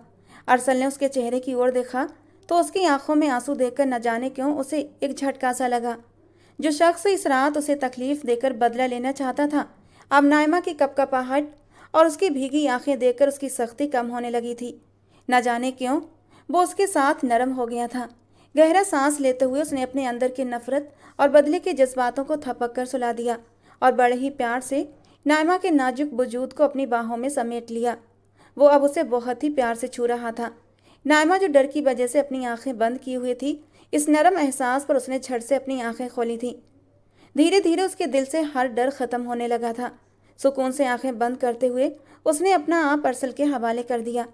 A: अरसल ने उसके चेहरे की ओर देखा तो उसकी आंखों में आंसू देखकर न जाने क्यों उसे एक झटका सा लगा। जो शख्स इस रात उसे तकलीफ देकर बदला लेना चाहता था, अब नाइमा की कपकपाहट और उसकी भीगी आंखें देखकर उसकी सख्ती कम होने लगी थी। न जाने क्यों वो उसके साथ नरम हो गया था। गहरा सांस लेते हुए उसने अपने अंदर की नफरत और बदले के जज्बातों को थपक कर सुला दिया और बड़े ही प्यार से नाइमा के नाजुक वजूद को अपनी बाहों में समेट लिया। वो अब उसे बहुत ही प्यार से छू रहा था। नाइमा जो डर की वजह से अपनी आंखें बंद की हुई थी, इस नरम एहसास पर उसने झट से अपनी आंखें खोली थी। धीरे धीरे उसके दिल से हर डर खत्म होने लगा था। सुकून से आंखें बंद करते हुए उसने अपना आप अरसल के हवाले कर दिया।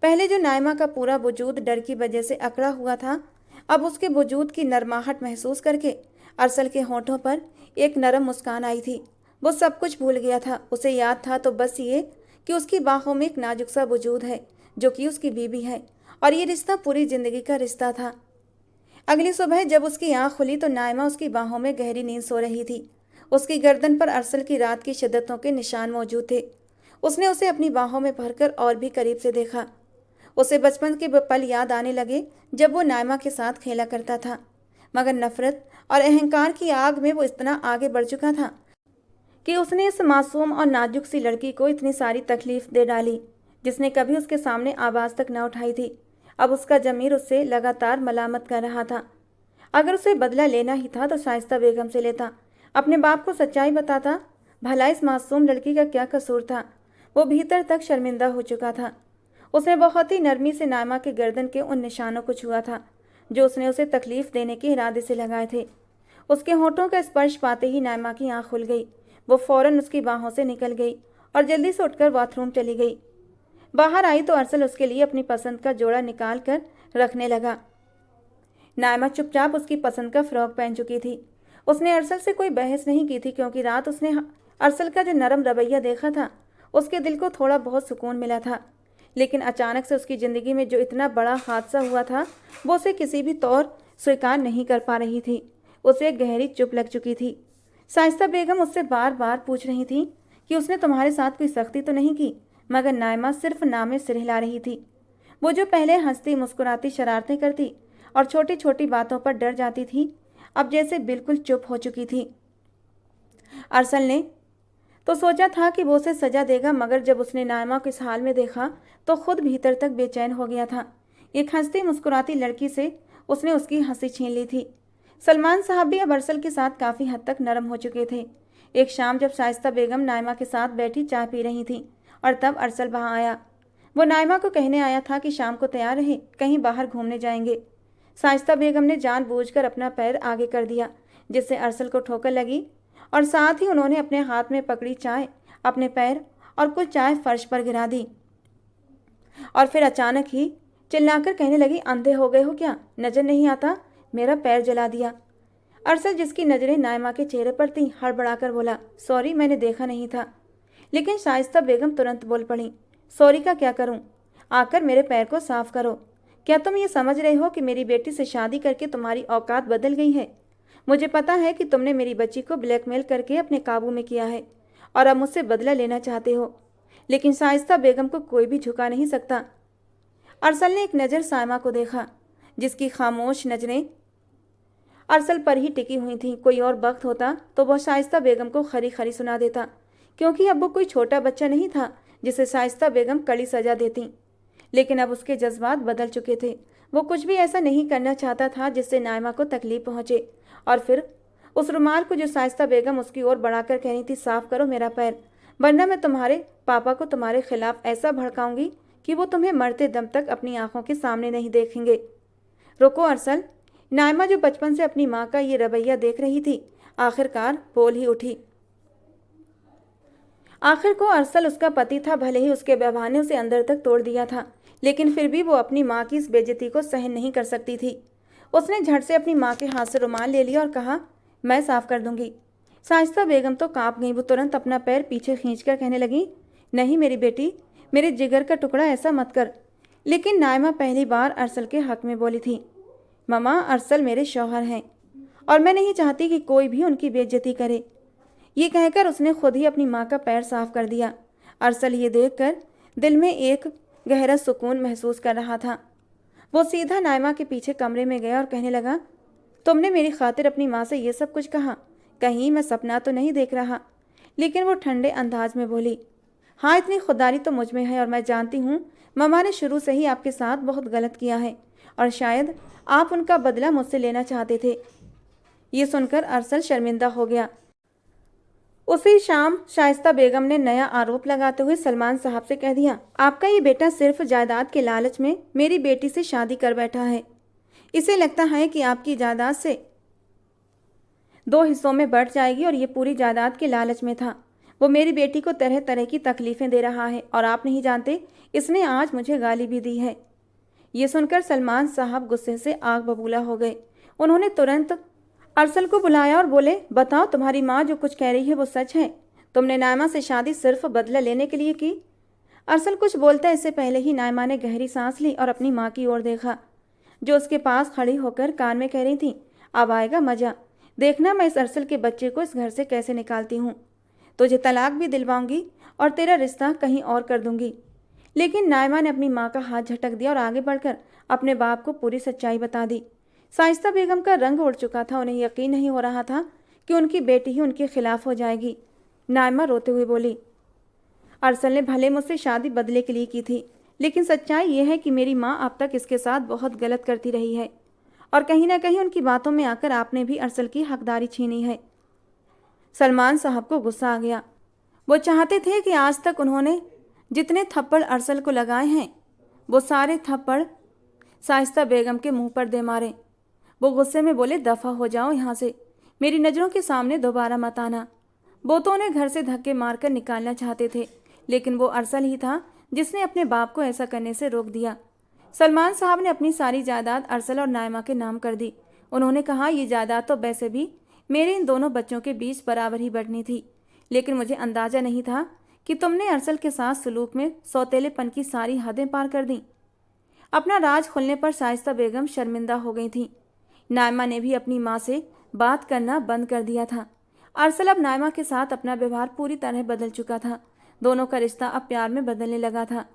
A: पहले जो नाइमा का पूरा वजूद डर की वजह से अकड़ा हुआ था, अब उसके वजूद की नरमाहट महसूस करके अरसल के होठों पर एक नरम मुस्कान आई थी। वो सब कुछ भूल गया था। उसे याद था तो बस ये कि उसकी बाहों में एक नाजुक सा वजूद है जो कि उसकी बीवी है, और ये रिश्ता पूरी जिंदगी का रिश्ता था। अगली सुबह जब उसकी आंख खुली तो नाइमा उसकी बाहों में गहरी नींद सो रही थी। उसकी गर्दन पर अरसल की रात की शिद्दतों के निशान मौजूद थे। उसने उसे अपनी बाहों में भरकर और भी करीब से देखा। उसे बचपन के पल याद आने लगे जब वो नाइमा के साथ खेला करता था, मगर नफरत और अहंकार की आग में वो इतना आगे बढ़ चुका था कि उसने इस मासूम और नाजुक सी लड़की को इतनी सारी तकलीफ दे डाली, जिसने कभी उसके सामने आवाज़ तक न उठाई थी। अब उसका ज़मीर उससे लगातार मलामत कर रहा था। अगर उसे बदला लेना ही था तो शाइस्ता बेगम से लेता, अपने बाप को सच्चाई बताता। भला इस मासूम लड़की का क्या कसूर था? वो भीतर तक शर्मिंदा हो चुका था। उसने बहुत ही नरमी से नाइमा के गर्दन के उन निशानों को छुआ था जो उसने उसे तकलीफ देने के इरादे से लगाए थे। उसके होठों का स्पर्श पाते ही नाइमा की आंख खुल गई। वो फौरन उसकी बाहों से निकल गई और जल्दी से उठकर बाथरूम चली गई। बाहर आई तो अरसल उसके लिए अपनी पसंद का जोड़ा निकाल कर रखने लगा। नाइमा चुपचाप उसकी पसंद का फ्रॉक पहन चुकी थी। उसने अरसल से कोई बहस नहीं की थी, क्योंकि रात उसने अरसल का जो नरम रवैया देखा था उसके दिल को थोड़ा बहुत सुकून मिला था। लेकिन अचानक से उसकी ज़िंदगी में जो इतना बड़ा हादसा हुआ था वो उसे किसी भी तौर स्वीकार नहीं कर पा रही थी। उसे गहरी चुप लग चुकी थी। शाइस्ता बेगम उससे बार बार पूछ रही थी कि उसने तुम्हारे साथ कोई सख्ती तो नहीं की, मगर नायमा सिर्फ नाम में सिर हिला रही थी। वो जो पहले हंसती मुस्कुराती शरारतें करती और छोटी छोटी बातों पर डर जाती थी, अब जैसे बिल्कुल चुप हो चुकी थी। अरसल ने तो सोचा था कि वो उसे सजा देगा, मगर जब उसने नायमा को इस हाल में देखा तो खुद भीतर तक बेचैन हो गया था। एक हंसती मुस्कुराती लड़की से उसने उसकी हंसी छीन ली थी। सलमान साहब भी अब अरसल के साथ काफ़ी हद तक नरम हो चुके थे। एक शाम जब शाइस्ता बेगम नायमा के साथ बैठी चाय पी रही थी और तब अरसल वहाँ आया। वो नायमा को कहने आया था कि शाम को तैयार रहे, कहीं बाहर घूमने जाएंगे। शाइस्ता बेगम ने जानबूझकर अपना पैर आगे कर दिया, जिससे अरसल को ठोकर लगी और साथ ही उन्होंने अपने हाथ में पकड़ी चाय अपने पैर और कुछ चाय फर्श पर गिरा दी और फिर अचानक ही चिल्लाकर कहने लगी, अंधे हो गए हो क्या? नजर नहीं आता? मेरा पैर जला दिया। अरसल, जिसकी नज़रें नायमा के चेहरे पर थीं, हड़बड़ाकर बोला, सॉरी, मैंने देखा नहीं था। लेकिन शाइस्ता बेगम तुरंत बोल पड़ी, सॉरी का क्या करूं? आकर मेरे पैर को साफ करो। क्या तुम ये समझ रहे हो कि मेरी बेटी से शादी करके तुम्हारी औकात बदल गई है? मुझे पता है कि तुमने मेरी बच्ची को ब्लैकमेल करके अपने काबू में किया है और अब मुझसे बदला लेना चाहते हो, लेकिन शाइस्ता बेगम को कोई भी झुका नहीं सकता। अरसल ने एक नज़र सायमा को देखा, जिसकी खामोश नज़रें अरसल पर ही टिकी हुई थीं। कोई और वक्त होता तो वह शाइस्ता बेगम को खरी खरी सुना देता, क्योंकि अब वो कोई छोटा बच्चा नहीं था जिसे शाइस्ता बेगम कड़ी सजा देती। लेकिन अब उसके जज्बात बदल चुके थे। वो कुछ भी ऐसा नहीं करना चाहता था जिससे नायमा को तकलीफ पहुंचे। और फिर उस रुमाल को जो शाइस्ता बेगम उसकी ओर बढ़ाकर कह रही थी, साफ करो मेरा पैर, वरना मैं तुम्हारे पापा को तुम्हारे खिलाफ ऐसा भड़काऊंगी कि वो तुम्हें मरते दम तक अपनी आंखों के सामने नहीं देखेंगे। रुको अरसल। नायमा, जो बचपन से अपनी माँ का ये रवैया देख रही थी, आखिरकार बोल ही उठी। आखिर को अरसल उसका पति था, भले ही उसके व्यवहार ने उसे अंदर तक तोड़ दिया था, लेकिन फिर भी वो अपनी माँ की इस बेइज्जती को सहन नहीं कर सकती थी। उसने झट से अपनी माँ के हाथ से रुमाल ले लिया और कहा, मैं साफ कर दूंगी। शाइस्ता बेगम तो कांप गई। वो तुरंत अपना पैर पीछे खींचकर कहने लगी, नहीं मेरी बेटी, मेरे जिगर का टुकड़ा, ऐसा मत कर। लेकिन नायमा पहली बार अरसल के हक में बोली थी, ममा, अरसल मेरे शौहर हैं और मैं नहीं चाहती कि कोई भी उनकी बेइज्जती करे। ये कहकर उसने खुद ही अपनी माँ का पैर साफ कर दिया। अरसल ये देखकर दिल में एक गहरा सुकून महसूस कर रहा था। वो सीधा नायमा के पीछे कमरे में गया और कहने लगा, तुमने मेरी खातिर अपनी माँ से ये सब कुछ कहा? कहीं मैं सपना तो नहीं देख रहा? लेकिन वो ठंडे अंदाज में बोली, हाँ, इतनी खुदारी तो मुझ में है और मैं जानती हूँ ममा ने शुरू से ही आपके साथ बहुत गलत किया है और शायद आप उनका बदला मुझसे लेना चाहते थे। ये सुनकर अरसल शर्मिंदा हो गया। उसी शाम शाइस्ता बेगम ने नया आरोप लगाते हुए सलमान साहब से कह दिया, आपका ये बेटा सिर्फ जायदाद के लालच में मेरी बेटी से शादी कर बैठा है। इसे लगता है कि आपकी जायदाद से 2 हिस्सों में बढ़ जाएगी और ये पूरी जायदाद के लालच में था। वो मेरी बेटी को तरह तरह की तकलीफ़ें दे रहा है और आप नहीं जानते, इसने आज मुझे गाली भी दी है। ये सुनकर सलमान साहब गुस्से से आग बबूला हो गए। उन्होंने तुरंत अरसल को बुलाया और बोले, बताओ, तुम्हारी माँ जो कुछ कह रही है वो सच है? तुमने नायमा से शादी सिर्फ बदला लेने के लिए की? अरसल कुछ बोलता इससे पहले ही नायमा ने गहरी सांस ली और अपनी माँ की ओर देखा, जो उसके पास खड़ी होकर कान में कह रही थी, अब आएगा मजा, देखना मैं इस अरसल के बच्चे को इस घर से कैसे निकालती हूँ। तुझे तलाक भी दिलवाऊंगी और तेरा रिश्ता कहीं और कर दूंगी। लेकिन नायमा ने अपनी माँ का हाथ झटक दिया और आगे बढ़कर अपने बाप को पूरी सच्चाई बता दी। शाइस्ता बेगम का रंग उड़ चुका था। उन्हें यकीन नहीं हो रहा था कि उनकी बेटी ही उनके खिलाफ हो जाएगी। नायमा रोते हुए बोली, अरसल ने भले मुझसे शादी बदले के लिए की थी, लेकिन सच्चाई ये है कि मेरी माँ अब तक इसके साथ बहुत गलत करती रही है और कहीं ना कहीं उनकी बातों में आकर आपने भी अरसल की हकदारी छीनी है। सलमान साहब को गुस्सा आ गया। वो चाहते थे कि आज तक उन्होंने जितने थप्पड़ अरसल को लगाए हैं वो सारे थप्पड़ शाइस्ता बेगम के मुंह पर दे मारे। वो गुस्से में बोले, दफ़ा हो जाओ यहाँ से, मेरी नज़रों के सामने दोबारा मत आना। वो तो उन्हें घर से धक्के मारकर निकालना चाहते थे, लेकिन वो अरसल ही था जिसने अपने बाप को ऐसा करने से रोक दिया। सलमान साहब ने अपनी सारी जायदाद अरसल और नायमा के नाम कर दी। उन्होंने कहा, ये जायदाद तो वैसे भी मेरे इन दोनों बच्चों के बीच बराबर ही बढ़नी थी, लेकिन मुझे अंदाज़ा नहीं था कि तुमने अरसल के साथ सलूक में सौतेलेपन की सारी हदें पार कर दी। अपना राज खुलने पर शाइस्ता बेगम शर्मिंदा हो गई थी। नायमा ने भी अपनी माँ से बात करना बंद कर दिया था अरसल अब नाइमा के साथ अपना व्यवहार पूरी तरह बदल चुका था। दोनों का रिश्ता अब प्यार में बदलने लगा था।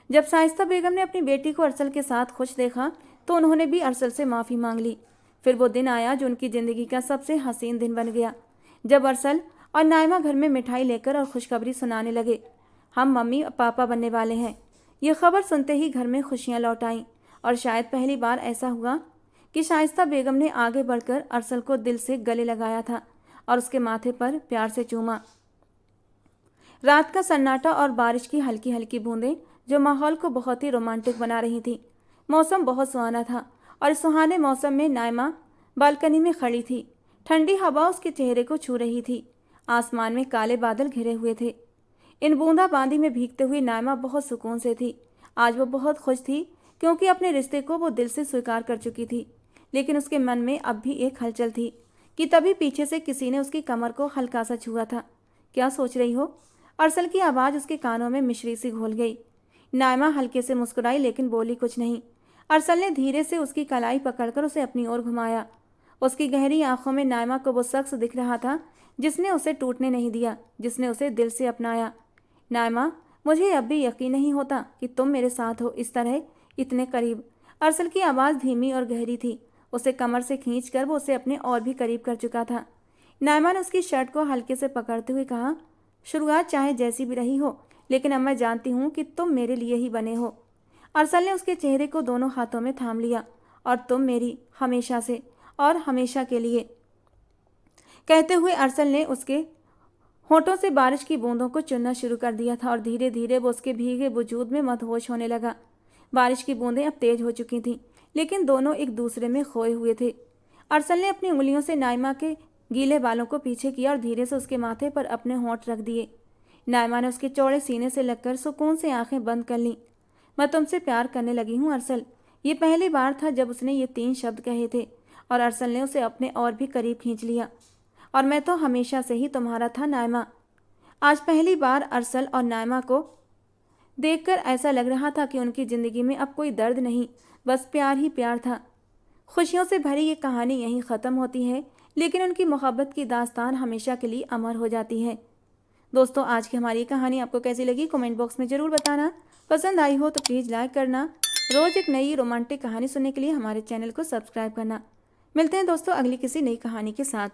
A: जब शाइस्ता बेगम ने अपनी बेटी को अरसल के साथ खुश देखा तो उन्होंने भी अरसल से माफ़ी मांग ली। फिर वो दिन आया जो उनकी ज़िंदगी का सबसे हसीन दिन बन गया, जब अरसल और नाइमा घर में मिठाई लेकर और खुशखबरी सुनाने लगे, हम मम्मी और पापा बनने वाले हैं। ये खबर सुनते ही घर में खुशियाँ लौट आईं और शायद पहली बार ऐसा हुआ कि शाइस्ता बेगम ने आगे बढ़कर अरसल को दिल से गले लगाया था और उसके माथे पर प्यार से चूमा। रात का सन्नाटा और बारिश की हल्की हल्की बूंदें जो माहौल को बहुत ही रोमांटिक बना रही थी। मौसम बहुत सुहाना था और इस सुहाने मौसम में नाइमा बालकनी में खड़ी थी। ठंडी हवा उसके चेहरे को छू रही थी। आसमान में काले बादल घिरे हुए थे। इन बूंदाबांदी में भीगते हुए नाइमा बहुत सुकून से थी। आज वो बहुत खुश थी क्योंकि अपने रिश्ते को वो दिल से स्वीकार कर चुकी थी। लेकिन उसके मन में अब भी एक हलचल थी कि तभी पीछे से किसी ने उसकी कमर को हल्का सा छुआ था। क्या सोच रही हो? अरसल की आवाज़ उसके कानों में मिश्री सी घोल गई। नाइमा हल्के से मुस्कुराई लेकिन बोली कुछ नहीं। अरसल ने धीरे से उसकी कलाई पकड़कर उसे अपनी ओर घुमाया। उसकी गहरी आंखों में नाइमा को वो शख्स दिख रहा था जिसने उसे टूटने नहीं दिया, जिसने उसे दिल से अपनाया। नाइमा, मुझे अब भी यकीन नहीं होता कि तुम मेरे साथ हो, इस तरह, इतने करीब। अरसल की आवाज़ धीमी और गहरी थी। उसे कमर से खींचकर वो उसे अपने और भी करीब कर चुका था। नाइमा ने उसकी शर्ट को हल्के से पकड़ते हुए कहा, शुरुआत चाहे जैसी भी रही हो, लेकिन अब मैं जानती हूँ कि तुम मेरे लिए ही बने हो। अरसल ने उसके चेहरे को दोनों हाथों में थाम लिया। और तुम मेरी, हमेशा से और हमेशा के लिए, कहते हुए अरसल ने उसके होठों से बारिश की बूंदों को चुनना शुरू कर दिया था और धीरे धीरे वो उसके भीगे वजूद में मदहोश होने लगा। बारिश की बूंदें अब तेज हो चुकी थीं, लेकिन दोनों एक दूसरे में खोए हुए थे। अरसल ने अपनी उंगलियों से नाइमा के गीले बालों को पीछे किया और धीरे से उसके माथे पर अपने होंठ रख दिए। नाइमा ने उसके चौड़े सीने से लगकर सुकून से आंखें बंद कर लीं। मैं तुमसे प्यार करने लगी हूँ अरसल। ये पहली बार था जब उसने ये 3 शब्द कहे थे और अरसल ने उसे अपने और भी करीब खींच लिया। और मैं तो हमेशा से ही तुम्हारा था नाइमा। आज पहली बार अरसल और नाइमा को देखकर ऐसा लग रहा था कि उनकी ज़िंदगी में अब कोई दर्द नहीं, बस प्यार ही प्यार था। खुशियों से भरी ये कहानी यहीं ख़त्म होती है, लेकिन उनकी मोहब्बत की दास्तान हमेशा के लिए अमर हो जाती है। दोस्तों, आज की हमारी कहानी आपको कैसी लगी कमेंट बॉक्स में ज़रूर बताना। पसंद आई हो तो प्लीज़ लाइक करना। रोज़ एक नई रोमांटिक कहानी सुनने के लिए हमारे चैनल को सब्सक्राइब करना। मिलते हैं दोस्तों अगली किसी नई कहानी के साथ।